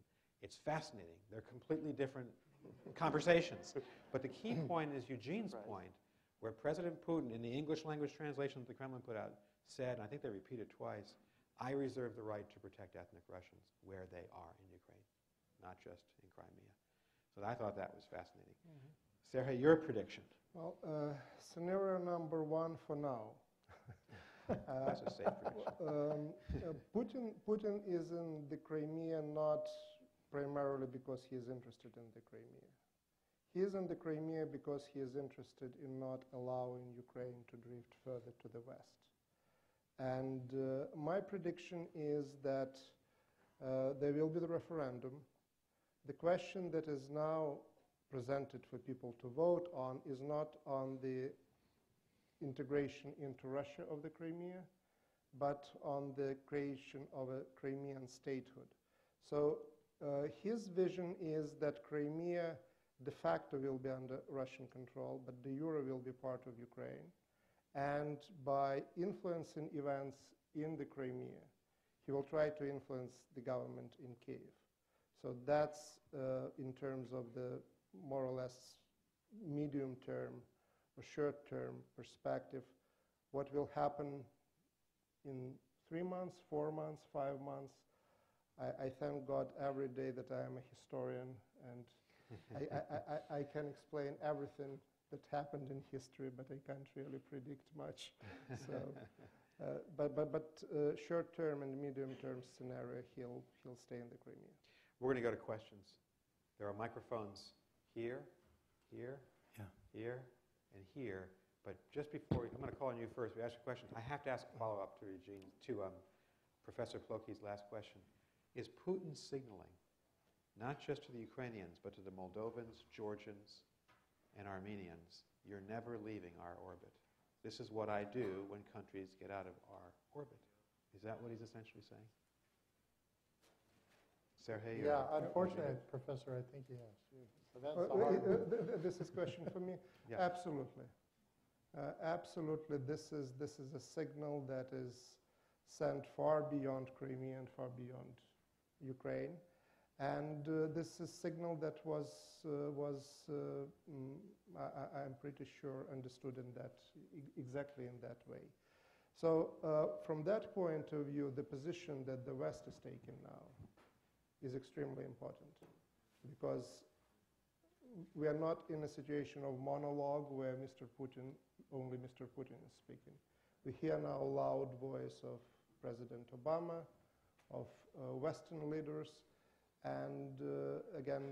It's fascinating. They're completely different conversations. But the key point is Eugene's point, where President Putin, in the English language translation that the Kremlin put out, said, and I think they repeated twice, I reserve the right to protect ethnic Russians where they are in Ukraine, not just in Crimea. So I thought that was fascinating. Serhii, your prediction? Well, scenario number 1 for now. That's a safe prediction. Putin is in the Crimea not primarily because he is interested in the Crimea. He is in the Crimea because he is interested in not allowing Ukraine to drift further to the west. And my prediction is that there will be the referendum. The question that is now presented for people to vote on is not on the integration into Russia of the Crimea, but on the creation of a Crimean statehood. So his vision is that Crimea de facto will be under Russian control, but de jure will be part of Ukraine. And by influencing events in the Crimea, he will try to influence the government in Kiev. So that's in terms of the more or less medium-term or short-term perspective, what will happen in 3 months, 4 months, 5 months. I thank God every day that I am a historian, and I can explain everything that happened in history, but I can't really predict much. So, but short-term and medium-term scenario, he'll stay in the Crimea. We're going to go to questions. There are microphones here, here, here, and here. But just before, I'm going to call on you first. We ask you questions. I have to ask a follow-up to Eugene, to Professor Plokhi's last question. Is Putin signaling not just to the Ukrainians, but to the Moldovans, Georgians, and Armenians, you're never leaving our orbit. This is what I do when countries get out of our orbit. Is that what he's essentially saying? Serhii? Yeah, unfortunately, Professor, I think he has. So that's the hard one. This is a question for me. Yeah. Absolutely. Absolutely, this is a signal that is sent far beyond Crimea and far beyond Ukraine. And this is a signal that was I'm pretty sure, understood in that, exactly in that way. So from that point of view, the position that the West is taking now is extremely important, because we are not in a situation of monologue where only Mr. Putin is speaking. We hear now a loud voice of President Obama, of Western leaders, and again,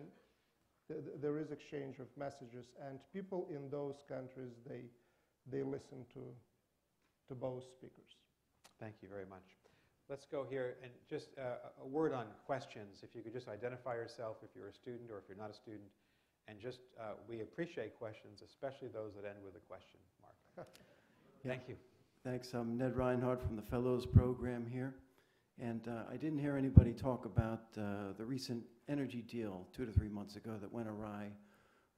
there is exchange of messages, and people in those countries, they listen to both speakers. Thank you very much. Let's go here, and just a word on questions. If you could just identify yourself, if you're a student or if you're not a student, and just, we appreciate questions, especially those that end with a question mark. Thank you. Thanks. I'm Ned Reinhardt from the Fellows Program here. And I didn't hear anybody talk about the recent energy deal 2 to 3 months ago that went awry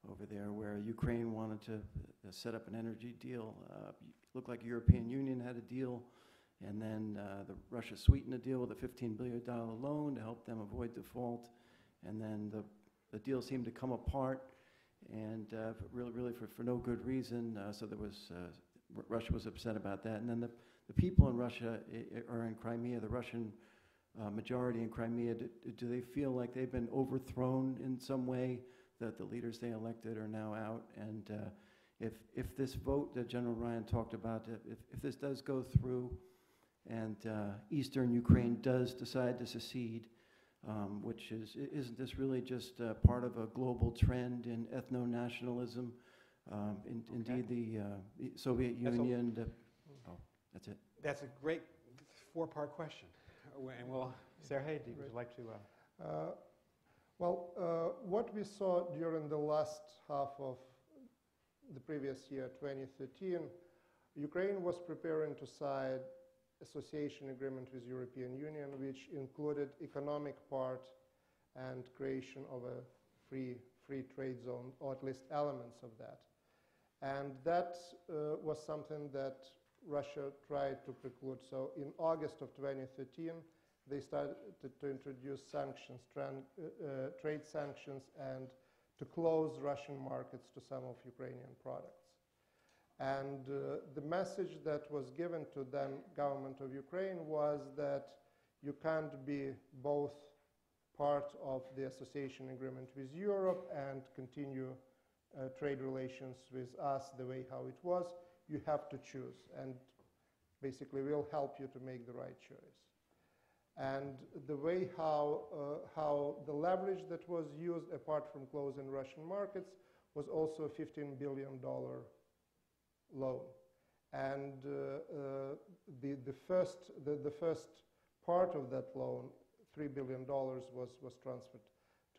over there, where Ukraine wanted to set up an energy deal. Looked like the European Union had a deal, and then Russia sweetened a deal with a $15 billion loan to help them avoid default. And then the deal seemed to come apart, and really for no good reason. So there was Russia was upset about that. And then the people in Russia or in Crimea, the Russian majority in Crimea, do they feel like they've been overthrown in some way, that the leaders they elected are now out? And if this vote that General Ryan talked about, if this does go through and Eastern Ukraine does decide to secede, which isn't this really just part of a global trend in ethno-nationalism? Indeed, the Soviet Union... That's it. That's a great 4-part question. And Serhii, would you like to? What we saw during the last half of the previous year, 2013, Ukraine was preparing to sign association agreement with European Union, which included economic part and creation of a free trade zone, or at least elements of that. And that was something that Russia tried to preclude. So in August of 2013, they started to introduce sanctions, trade sanctions, and to close Russian markets to some of Ukrainian products. And the message that was given to the government of Ukraine was that you can't be both part of the association agreement with Europe and continue trade relations with us the way how it was. You have to choose, and basically we'll help you to make the right choice. And the way how the leverage that was used, apart from closing Russian markets, was also a $15 billion loan. And the first part of that loan, $3 billion, was transferred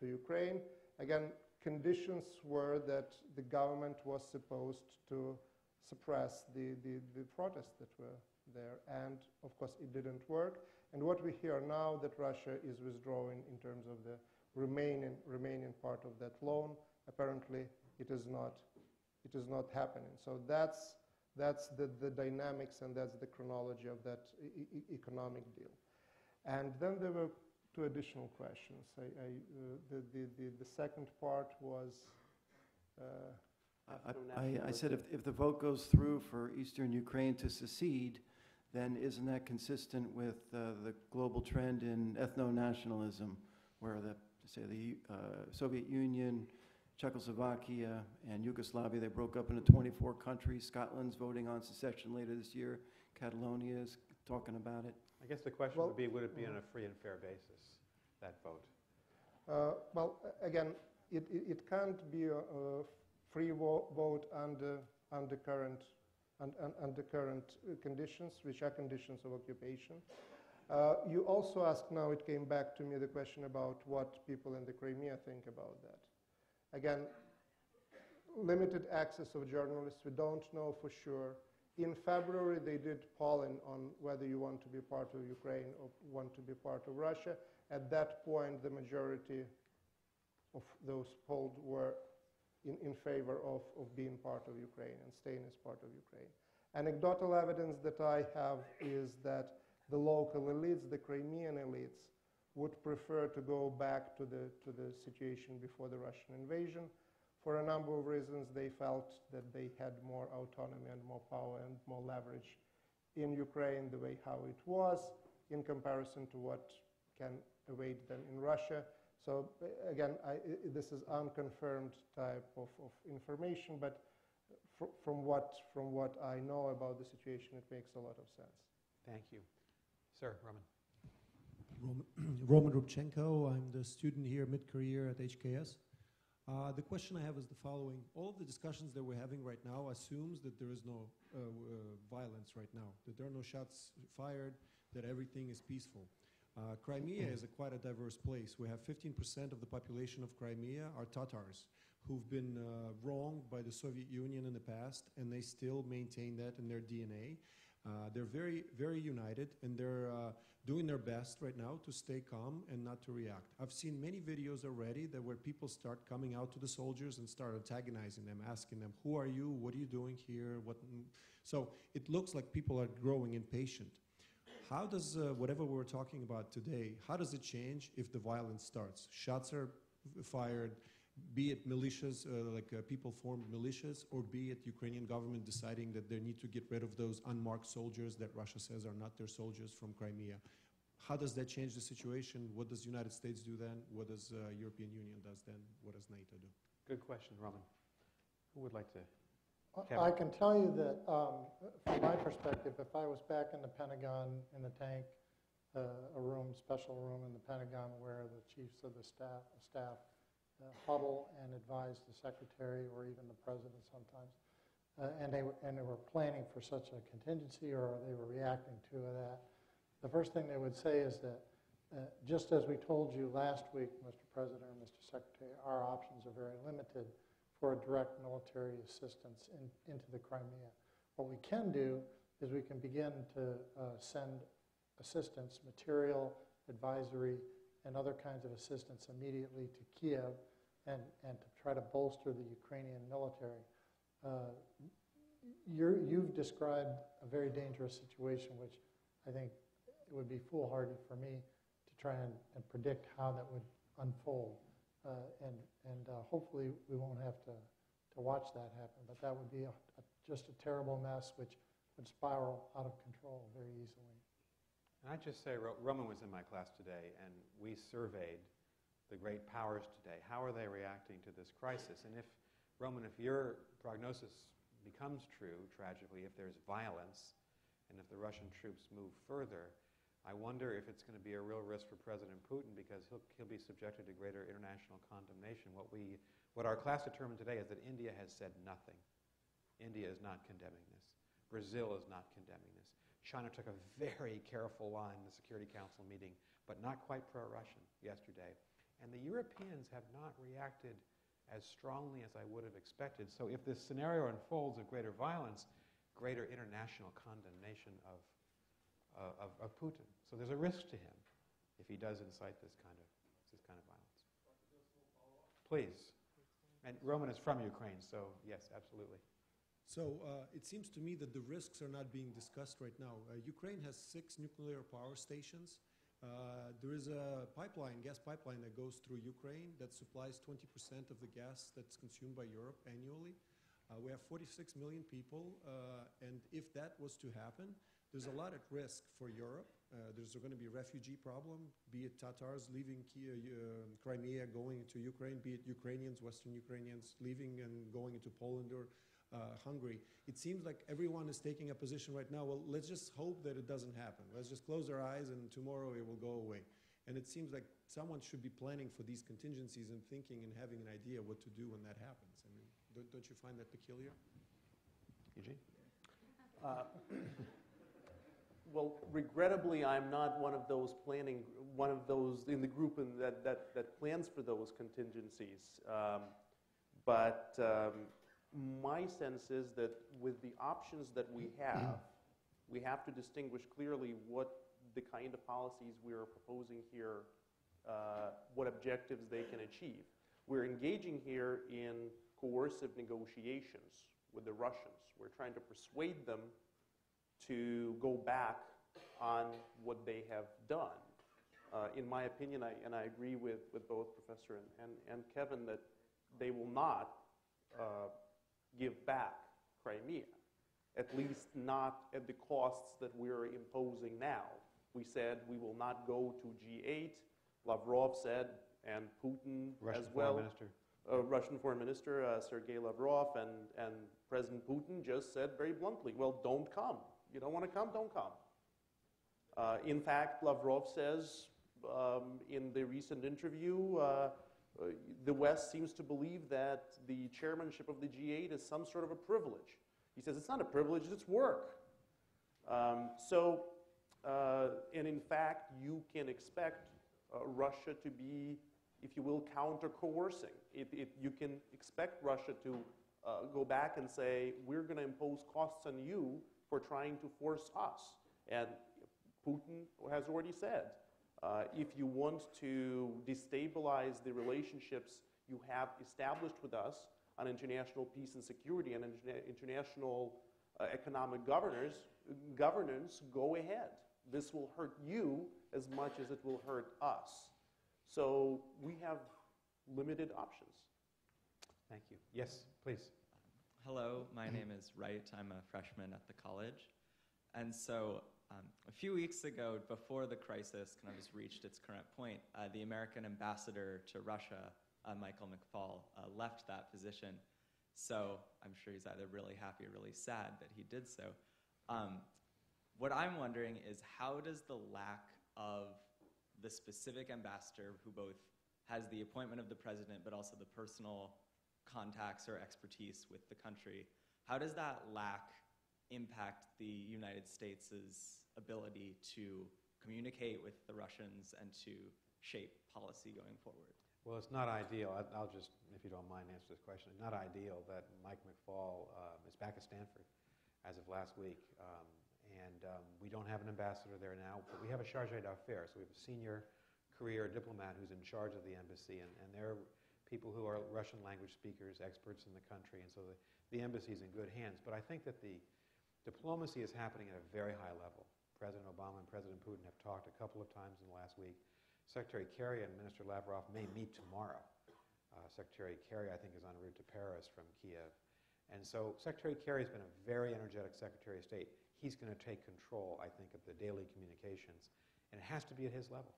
to Ukraine. Again, conditions were that the government was supposed to suppress the protests that were there, and of course it didn't work. And what we hear now, that Russia is withdrawing in terms of the remaining part of that loan. Apparently it is not happening. So that's the dynamics, and that's the chronology of that economic deal. And then there were 2 additional questions. The second part was I said if the vote goes through for Eastern Ukraine to secede, then isn't that consistent with the global trend in ethno-nationalism, where the Soviet Union, Czechoslovakia, and Yugoslavia, they broke up into 24 countries. Scotland's voting on secession later this year. Catalonia is talking about it. I guess the question would be, would it be on a free and fair basis, that vote? Again, it can't be a free vote under current conditions, which are conditions of occupation. You also asked, now it came back to me, the question about what people in the Crimea think about that. Again, limited access of journalists, we don't know for sure. In February, they did polling on whether you want to be part of Ukraine or want to be part of Russia. At that point, the majority of those polled were in favor of being part of Ukraine and staying as part of Ukraine. Anecdotal evidence that I have is that the local elites, the Crimean elites, would prefer to go back to the situation before the Russian invasion. For a number of reasons, they felt that they had more autonomy and more power and more leverage in Ukraine the way how it was in comparison to what can await them in Russia. So again, this is unconfirmed type of information, but from what I know about the situation, it makes a lot of sense. Thank you. Sir, Roman. Roman Rubchenko. I'm the student here, mid-career at HKS. The question I have is the following. All of the discussions that we're having right now assumes that there is no violence right now, that there are no shots fired, that everything is peaceful. Crimea is quite a diverse place. We have 15% of the population of Crimea are Tatars who've been wronged by the Soviet Union in the past, and they still maintain that in their DNA. They're very, very united, and they're doing their best right now to stay calm and not to react. I've seen many videos already where people start coming out to the soldiers and start antagonizing them, asking them, who are you? What are you doing here? So it looks like people are growing impatient. How does whatever we're talking about today, how does it change if the violence starts? Shots are fired, be it militias, people formed militias, or be it Ukrainian government deciding that they need to get rid of those unmarked soldiers that Russia says are not their soldiers from Crimea. How does that change the situation? What does the United States do then? What does European Union does then? What does NATO do? Good question, Roman. Who would like to? I can tell you that from my perspective, if I was back in the Pentagon in the tank, a room, special room in the Pentagon where the chiefs of the staff huddle and advise the secretary or even the president sometimes, and they were planning for such a contingency or they were reacting to that, the first thing they would say is that just as we told you last week, Mr. President or Mr. Secretary, our options are very limited for a direct military assistance into the Crimea. What we can do is we can begin to send assistance, material, advisory, and other kinds of assistance immediately to Kiev and to try to bolster the Ukrainian military. You've described a very dangerous situation, which I think it would be foolhardy for me to try and predict how that would unfold. Hopefully we won't have to watch that happen, but that would be just a terrible mess which would spiral out of control very easily. And I'd just say, Roman was in my class today, and we surveyed the great powers today. How are they reacting to this crisis? And if, Roman, if your prognosis becomes true, tragically, if there's violence, and if the Russian troops move further, I wonder if it's going to be a real risk for President Putin, because he'll be subjected to greater international condemnation. What our class determined today is that India has said nothing. India is not condemning this. Brazil is not condemning this. China took a very careful line in the Security Council meeting, but not quite pro-Russian yesterday. And the Europeans have not reacted as strongly as I would have expected. So if this scenario unfolds of greater violence, greater international condemnation of Putin. So there's a risk to him if he does incite this kind of violence. Please. And Roman is from Ukraine, so yes, absolutely. So it seems to me that the risks are not being discussed right now. Ukraine has 6 nuclear power stations. There is a gas pipeline that goes through Ukraine that supplies 20% of the gas that's consumed by Europe annually. We have 46 million people, and if that was to happen, there's a lot at risk for Europe. There's going to be a refugee problem, be it Tatars leaving Crimea, going into Ukraine, be it Ukrainians, Western Ukrainians leaving and going into Poland or Hungary. It seems like everyone is taking a position right now, well, let's just hope that it doesn't happen. Let's just close our eyes and tomorrow it will go away. And it seems like someone should be planning for these contingencies and thinking and having an idea what to do when that happens. I mean, don't you find that peculiar? Eugene? Well, regrettably, I'm not one of those in the group that plans for those contingencies. But my sense is that with the options that we have to distinguish clearly what the kind of policies we are proposing here, what objectives they can achieve. We're engaging here in coercive negotiations with the Russians. We're trying to persuade them to go back on what they have done. In my opinion, and I agree with both Professor and Kevin, that they will not give back Crimea, at least not at the costs that we're imposing now. We said we will not go to G8. Lavrov said, and Putin as well. Russian Foreign Minister Sergei Lavrov and President Putin just said very bluntly, well, don't come. You don't want to come, don't come. In fact, Lavrov says in the recent interview, the West seems to believe that the chairmanship of the G8 is some sort of a privilege. He says it's not a privilege, it's work. And in fact, you can expect Russia to be, if you will, counter-coercing. You can expect Russia to go back and say, we're going to impose costs on you for trying to force us. And Putin has already said, if you want to destabilize the relationships you have established with us on international peace and security and international economic governance, go ahead. This will hurt you as much as it will hurt us. So we have limited options. Thank you. Yes, please. Hello, my name is Wright. I'm a freshman at the college. And so a few weeks ago, before the crisis kind of just reached its current point, the American ambassador to Russia, Michael McFaul, left that position. So I'm sure he's either really happy or really sad that he did so. What I'm wondering is, how does the lack of the specific ambassador who both has the appointment of the president but also the personal contacts or expertise with the country, how does that lack impact the United States' ability to communicate with the Russians and to shape policy going forward? Well, it's not ideal. I'll just, if you don't mind, answer this question. It's not ideal that Mike McFaul is back at Stanford as of last week. We don't have an ambassador there now, but we have a chargé d'affaires. So we have a senior career diplomat who's in charge of the embassy, and they're people who are Russian language speakers, experts in the country, and so the embassy is in good hands. But I think that the diplomacy is happening at a very high level. President Obama and President Putin have talked a couple of times in the last week. Secretary Kerry and Minister Lavrov may meet tomorrow. Secretary Kerry, I think, is en route to Paris from Kiev. And so Secretary Kerry has been a very energetic Secretary of State. He's going to take control, I think, of the daily communications. And it has to be at his level,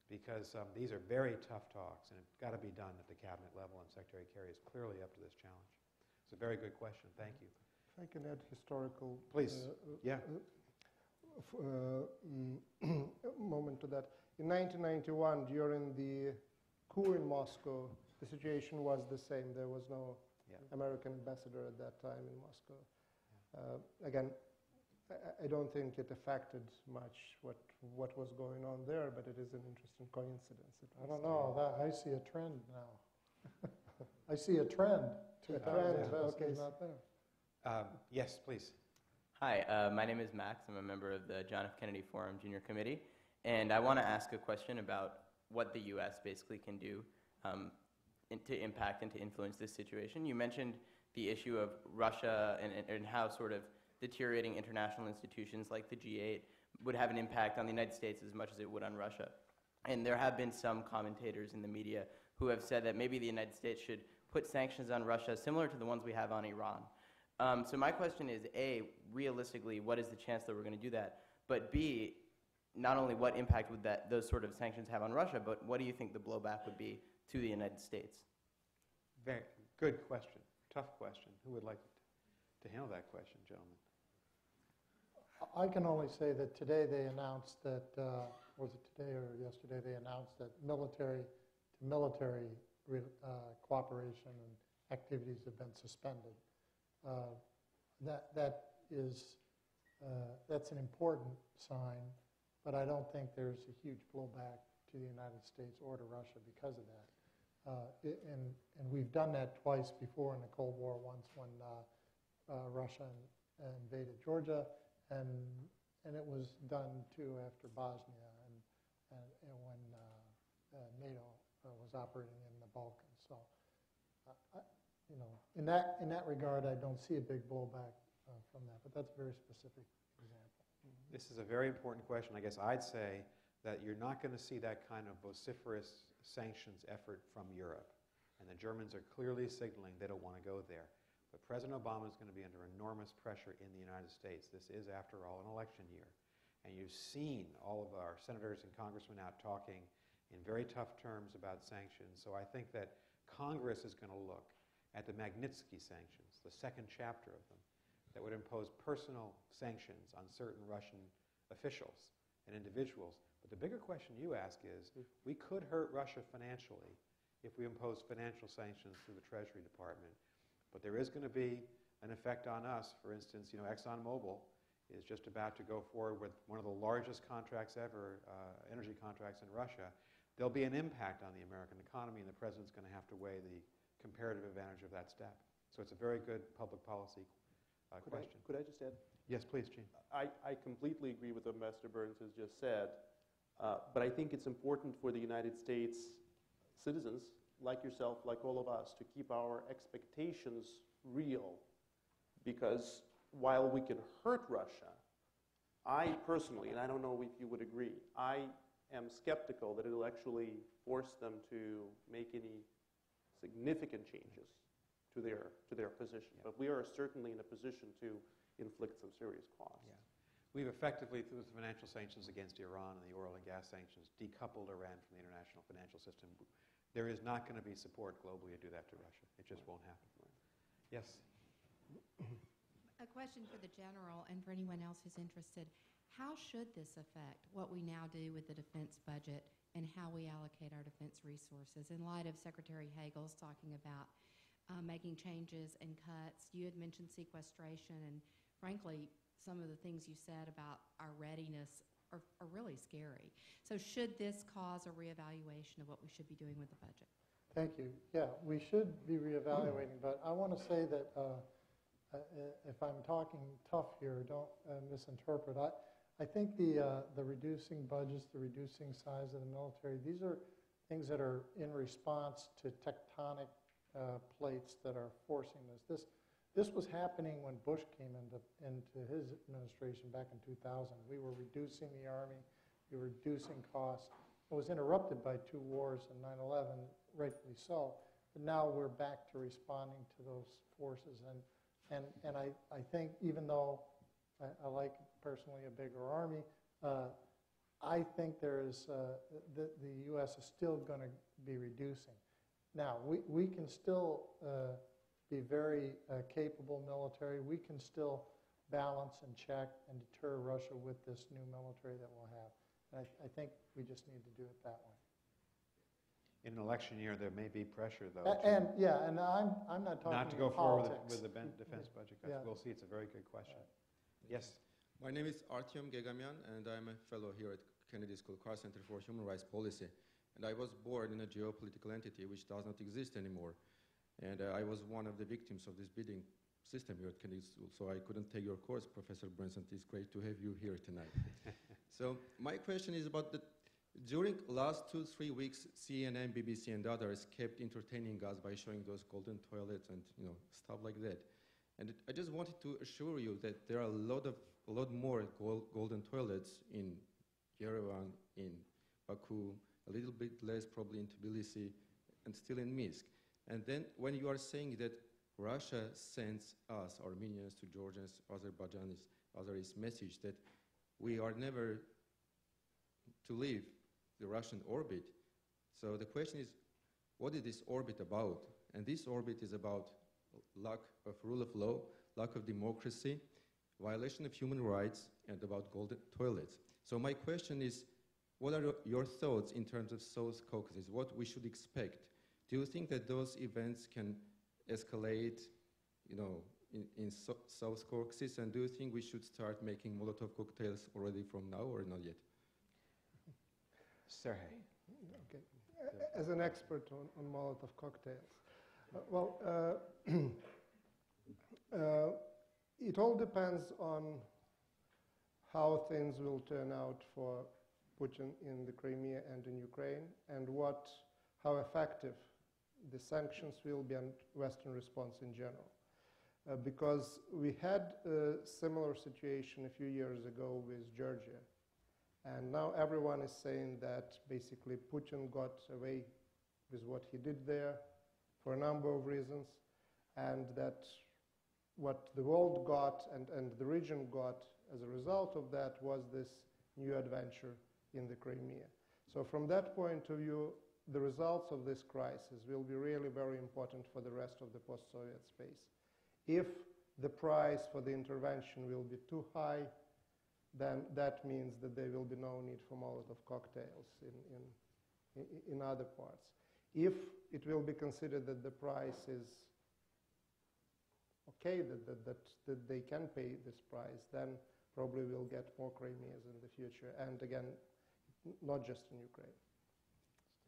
because these are very tough talks, and it's got to be done at the cabinet level, and Secretary Kerry is clearly up to this challenge. It's a very good question. Thank you. If I can add historical moment to that. In 1991, during the coup in Moscow, the situation was the same. There was no American ambassador at that time in Moscow. Again, I don't think it affected much what was going on there, but it is an interesting coincidence. I don't know. I see a trend now. I see a trend. Okay. Not there. Yes, please. Hi, my name is Max. I'm a member of the John F. Kennedy Forum Junior Committee, and I want to ask a question about what the U.S. basically can do to impact and to influence this situation. You mentioned the issue of Russia and how sort of deteriorating international institutions like the G8 would have an impact on the United States as much as it would on Russia. And there have been some commentators in the media who have said that maybe the United States should put sanctions on Russia similar to the ones we have on Iran. So my question is, A, realistically, what is the chance that we're going to do that? But B, not only what impact would those sort of sanctions have on Russia, but what do you think the blowback would be to the United States? Very good question. Tough question. Who would like to handle that question, gentlemen? I can only say that today they announced that, was it today or yesterday, they announced that military-to-military cooperation and activities have been suspended. That is that's an important sign, but I don't think there's a huge blowback to the United States or to Russia because of that. And we've done that twice before in the Cold War, once when Russia invaded Georgia, and it was done too after Bosnia and when NATO was operating in the Balkans. So, you know, in that regard, I don't see a big blowback from that, but that's a very specific example. This is a very important question. I guess I'd say that you're not going to see that kind of vociferous sanctions effort from Europe. And the Germans are clearly signaling they don't want to go there. But President Obama is going to be under enormous pressure in the United States. This is, after all, an election year. And you've seen all of our senators and congressmen out talking in very tough terms about sanctions. So I think that Congress is going to look at the Magnitsky sanctions, the second chapter of them, that would impose personal sanctions on certain Russian officials and individuals. But the bigger question you ask is, we could hurt Russia financially if we impose financial sanctions through the Treasury Department. But there is going to be an effect on us. For instance, you know, ExxonMobil is just about to go forward with one of the largest contracts ever, energy contracts in Russia. There'll be an impact on the American economy, and the president's going to have to weigh the comparative advantage of that step. So it's a very good public policy question. Could I just add? Yes, please, Gene. I completely agree with what Ambassador Burns has just said, but I think it's important for the United States citizens, like yourself, like all of us, to keep our expectations real, because while we can hurt Russia, I personally, and I don't know if you would agree, I am skeptical that it'll actually force them to make any significant changes to their position. Yeah. But we are certainly in a position to inflict some serious costs. Yeah. We've effectively, through the financial sanctions against Iran and the oil and gas sanctions, decoupled Iran from the international financial system. There is not going to be support globally to do that to Russia. It just won't happen. Yes? A question for the general and for anyone else who's interested. How should this affect what we now do with the defense budget and how we allocate our defense resources in light of Secretary Hagel's talking about making changes and cuts? You had mentioned sequestration, and frankly, some of the things you said about our readiness are really scary. So should this cause a reevaluation of what we should be doing with the budget? Thank you. Yeah, we should be reevaluating, but I want to say that if I'm talking tough here, don't misinterpret. I think the reducing budgets, the reducing size of the military, these are things that are in response to tectonic plates that are forcing this. This was happening when Bush came into his administration back in 2000. We were reducing the Army, we were reducing costs. It was interrupted by 2 wars and 9/11, rightfully so. But now we're back to responding to those forces. And I think even though I like personally a bigger Army, I think there is the U.S. is still going to be reducing. Now, we can still be very capable military. We can still balance and check and deter Russia with this new military that we'll have. And I think we just need to do it that way. In an election year, there may be pressure, though. And I'm not talking not to go politics. forward with the defense budget. Yeah. We'll see. It's a very good question. Yes. My name is Artyom Gegamyan, and I'm a fellow here at Kennedy School Carr Center for Human Rights Policy. And I was born in a geopolitical entity which does not exist anymore. And I was one of the victims of this bidding system here at Kennedy School, so I couldn't take your course, Professor Branson. It's great to have you here tonight. So my question is about during last 2-3 weeks, CNN, BBC, and others kept entertaining us by showing those golden toilets and stuff like that. And I just wanted to assure you that there are a lot more golden toilets in Yerevan, in Baku, a little bit less probably in Tbilisi, and still in Minsk. And then when you are saying that Russia sends us, Armenians, to Georgians, Azerbaijanis, Azeris message that we are never to leave the Russian orbit. So the question is, what is this orbit about? And this orbit is about lack of rule of law, lack of democracy, violation of human rights, and about golden toilets. So my question is, what are your thoughts in terms of South Caucasus? What we should expect? Do you think that those events can escalate, in South Caucasus, and do you think we should start making Molotov cocktails already from now or not yet? Serhii. Okay. As an expert on Molotov cocktails, it all depends on how things will turn out for Putin in the Crimea and in Ukraine, and how effective the sanctions will be and Western response in general. Because we had a similar situation a few years ago with Georgia, and now everyone is saying that basically Putin got away with what he did there for a number of reasons, and that what the world got and the region got as a result of that was this new adventure in the Crimea. So from that point of view, the results of this crisis will be really very important for the rest of the post-Soviet space. If the price for the intervention will be too high, then that means that there will be no need for Molotov cocktails in other parts. If it will be considered that the price is okay, that they can pay this price, then probably we'll get more Crimeas in the future. And again, not just in Ukraine.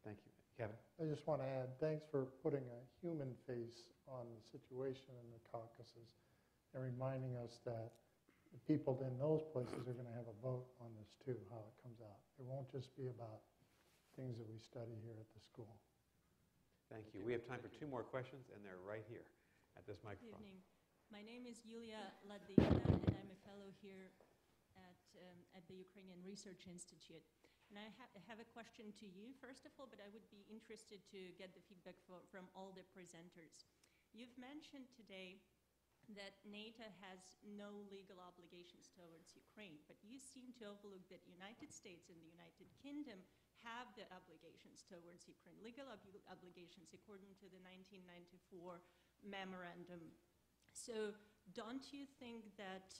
Thank you. Kevin? I just want to add, thanks for putting a human face on the situation in the Caucasus and reminding us that the people in those places are going to have a vote on this too, how it comes out. It won't just be about things that we study here at the school. Thank you. We have time for two more questions, and they're right here at this microphone. Good evening. My name is Yulia Ladina, and I'm a fellow here at the Ukrainian Research Institute. And I have a question to you, first of all, but I would be interested to get the feedback from all the presenters. You've mentioned today that NATO has no legal obligations towards Ukraine, but you seem to overlook that United States and the United Kingdom have the obligations towards Ukraine, legal obligations according to the 1994 memorandum. So don't you think that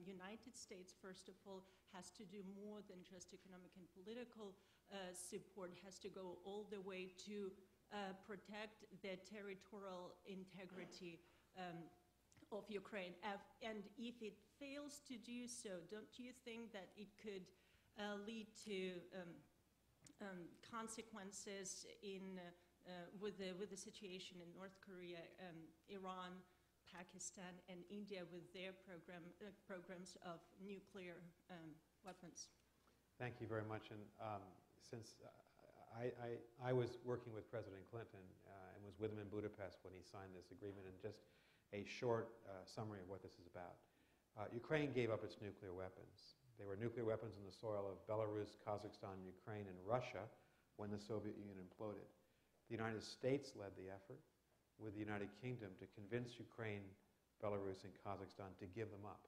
United States, first of all, has to do more than just economic and political support, has to go all the way to protect the territorial integrity of Ukraine? And if it fails to do so, don't you think that it could lead to consequences with the situation in North Korea, Iran, Pakistan, and India with their programs of nuclear weapons? Thank you very much. And since I was working with President Clinton and was with him in Budapest when he signed this agreement, and just a short summary of what this is about. Ukraine gave up its nuclear weapons. They were nuclear weapons in the soil of Belarus, Kazakhstan, Ukraine, and Russia when the Soviet Union imploded. The United States led the effort with the United Kingdom to convince Ukraine, Belarus, and Kazakhstan to give them up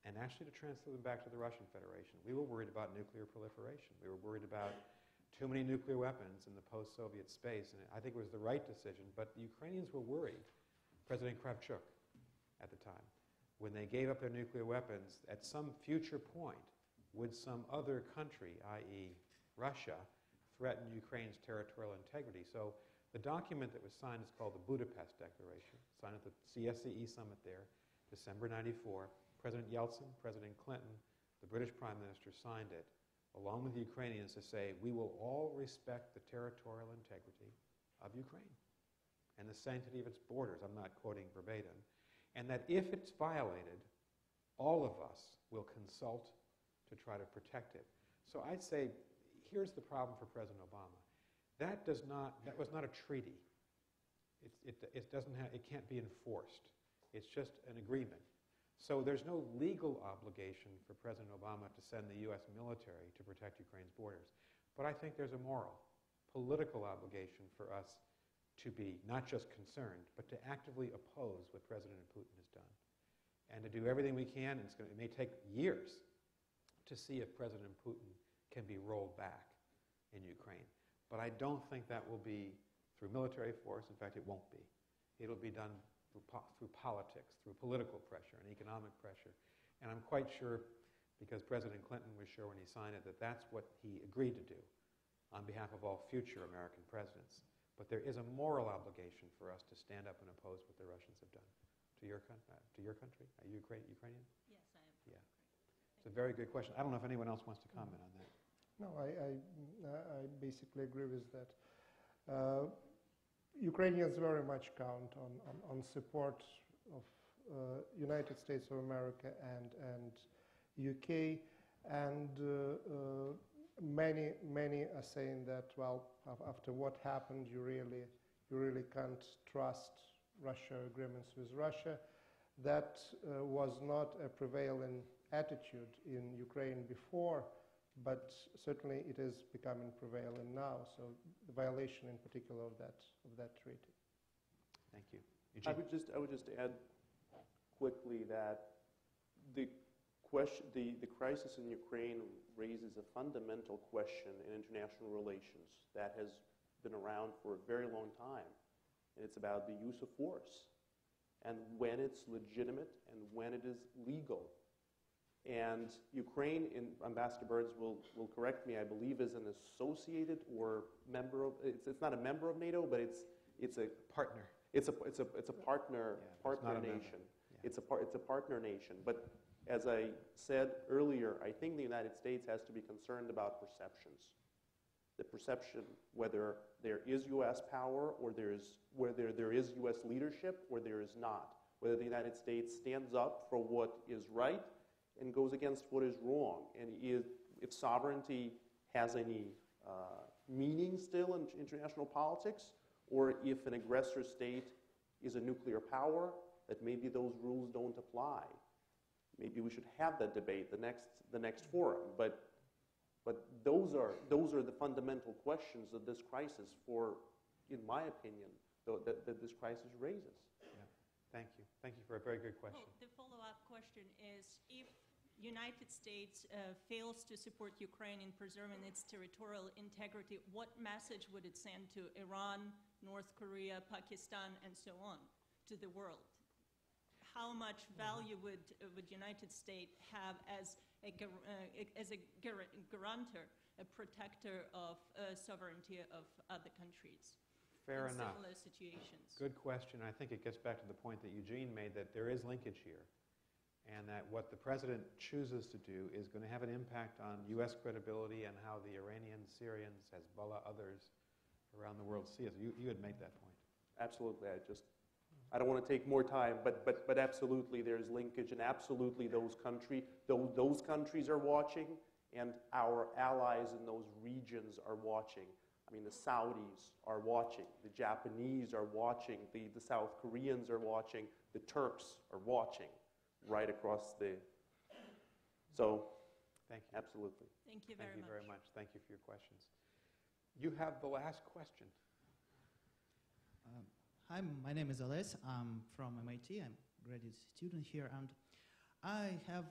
and actually to transfer them back to the Russian Federation. We were worried about nuclear proliferation. We were worried about too many nuclear weapons in the post-Soviet space, and I think it was the right decision, but the Ukrainians were worried. President Kravchuk at the time, when they gave up their nuclear weapons, at some future point, would some other country, i.e. Russia, threaten Ukraine's territorial integrity? So the document that was signed is called the Budapest Declaration, signed at the CSCE summit there, December '94. President Yeltsin, President Clinton, the British Prime Minister signed it, along with the Ukrainians, to say, we will all respect the territorial integrity of Ukraine and the sanctity of its borders. I'm not quoting verbatim. And that if it's violated, all of us will consult to try to protect it. So I'd say, here's the problem for President Obama. That was not a treaty. It can't be enforced. It's just an agreement. So there's no legal obligation for President Obama to send the U.S. military to protect Ukraine's borders. But I think there's a moral, political obligation for us to be not just concerned, but to actively oppose what President Putin has done. And to do everything we can, and it may take years, to see if President Putin can be rolled back in Ukraine. But I don't think that will be through military force. In fact, it won't be. It'll be done through politics, through political pressure and economic pressure. And I'm quite sure, because President Clinton was sure when he signed it, that that's what he agreed to do on behalf of all future American presidents. But there is a moral obligation for us to stand up and oppose what the Russians have done, to your country? Are you Ukrainian? Yes, I am. Yeah. It's a very good question. I don't know if anyone else wants to comment on that. No, I basically agree with that. Ukrainians very much count on support of United States of America and UK, and many are saying that, well, after what happened, you really can't trust Russia agreements with Russia. That was not a prevailing attitude in Ukraine before, but certainly it is becoming prevailing now. So the violation, in particular, of that treaty. Thank you. I Eugene? would just add quickly that the crisis in Ukraine raises a fundamental question in international relations that has been around for a very long time. And it's about the use of force and when it's legitimate and when it is legal. And Ukraine, Ambassador Burns will correct me, I believe is an associated or member of, it's not a member of NATO, but it's a Partner. It's a partner nation. Yeah. It's a partner nation. But as I said earlier, I think the United States has to be concerned about perceptions. The perception whether there is U.S. power or whether there is U.S. leadership or there is not. Whether the United States stands up for what is right and goes against what is wrong. And if sovereignty has any meaning still in international politics, or if an aggressor state is a nuclear power, that maybe those rules don't apply. Maybe we should have that debate the next forum. But those are the fundamental questions of this crisis in my opinion, that this crisis raises. Yeah. Thank you. Thank you for a very good question. Well, the follow-up question is, if United States fails to support Ukraine in preserving its territorial integrity, what message would it send to Iran, North Korea, Pakistan, and so on, to the world? How much value would United States have as a guarantor, a protector of sovereignty of other countries? Fair in enough. Similar situations. Good question. I think it gets back to the point that Eugene made, that there is linkage here, and that what the president chooses to do is going to have an impact on U.S. credibility and how the Iranians, Syrians, Hezbollah, others around the world see us. You had made that point. Absolutely. I don't want to take more time, but absolutely there's linkage, and absolutely those countries are watching, and our allies in those regions are watching. I mean, the Saudis are watching, the Japanese are watching, the South Koreans are watching, the Turks are watching right across the... So, thank you. Absolutely. Thank you very much. Thank you very much. Thank you for your questions. You have the last question. Hi, my name is Ales. I'm from MIT. I'm a graduate student here, and I have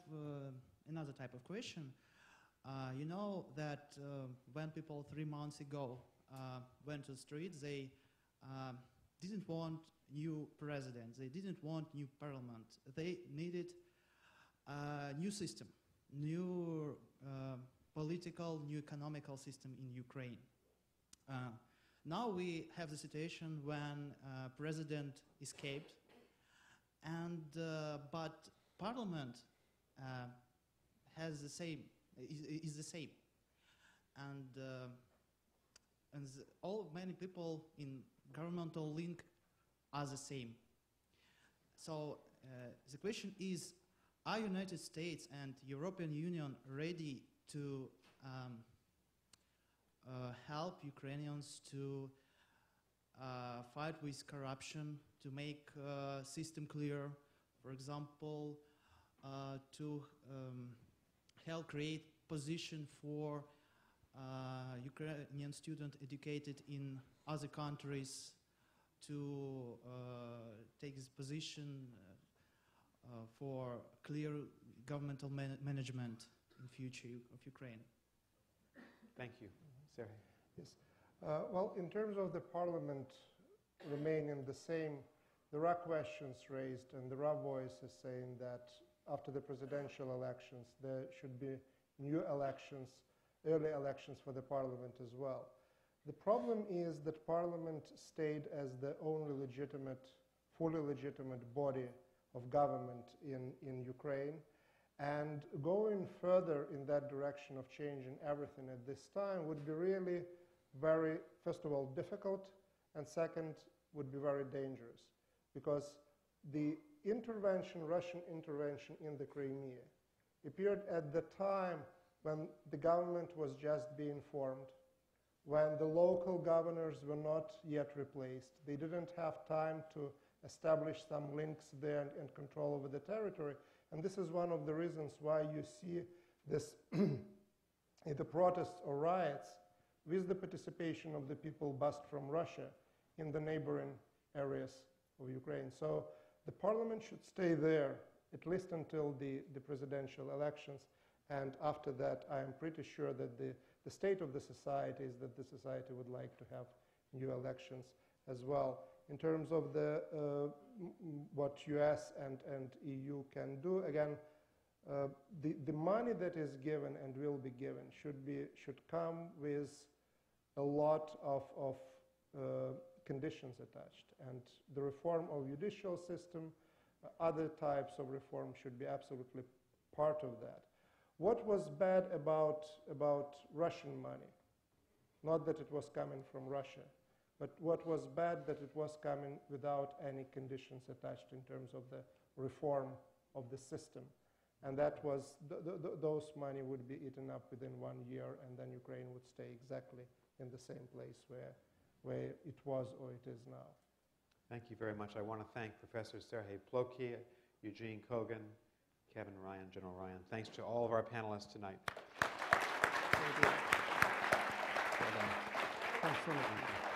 another type of question. You know that when people 3 months ago went to the streets, they didn't want new president. They didn't want new parliament. They needed a new system, new political, new economical system in Ukraine. Now we have the situation when president escaped, and but parliament has the same is the same, and many people in governmental link are the same. So the question is: are United States and European Union ready to help Ukrainians to fight with corruption, to make system clear, for example, to help create position for Ukrainian students educated in other countries, to take this position for clear governmental management in future of Ukraine? Thank you. Serhii. Yes. Well, in terms of the parliament remaining the same, there are questions raised, and there are voices saying that after the presidential elections, there should be new elections, early elections for the parliament as well. The problem is that parliament stayed as the only legitimate, fully legitimate body of government in Ukraine. And going further in that direction of changing everything at this time would be really very, first of all, difficult, and second, would be very dangerous. Because the intervention, Russian intervention in the Crimea, appeared at the time when the government was just being formed, when the local governors were not yet replaced. They didn't have time to establish some links there and control over the territory. And this is one of the reasons why you see this either protests or riots with the participation of the people bussed from Russia in the neighboring areas of Ukraine. So the parliament should stay there, at least until the presidential elections. And after that, I am pretty sure that the state of the society is that the society would like to have new elections as well. In terms of what US and EU can do, again, the money that is given and will be given should come with a lot of conditions attached. And the reform of judicial system, other types of reform should be absolutely part of that. What was bad about Russian money? Not that it was coming from Russia, but what was bad that it was coming without any conditions attached in terms of the reform of the system. And that was, those money would be eaten up within 1 year, and then Ukraine would stay exactly in the same place where it was or it is now. Thank you very much. I want to thank Professor Serhii Plokhii, Eugene, Kogan, Kevin Ryan, General Ryan. Thanks to all of our panelists tonight. Thank you. Well done. Thanks so much.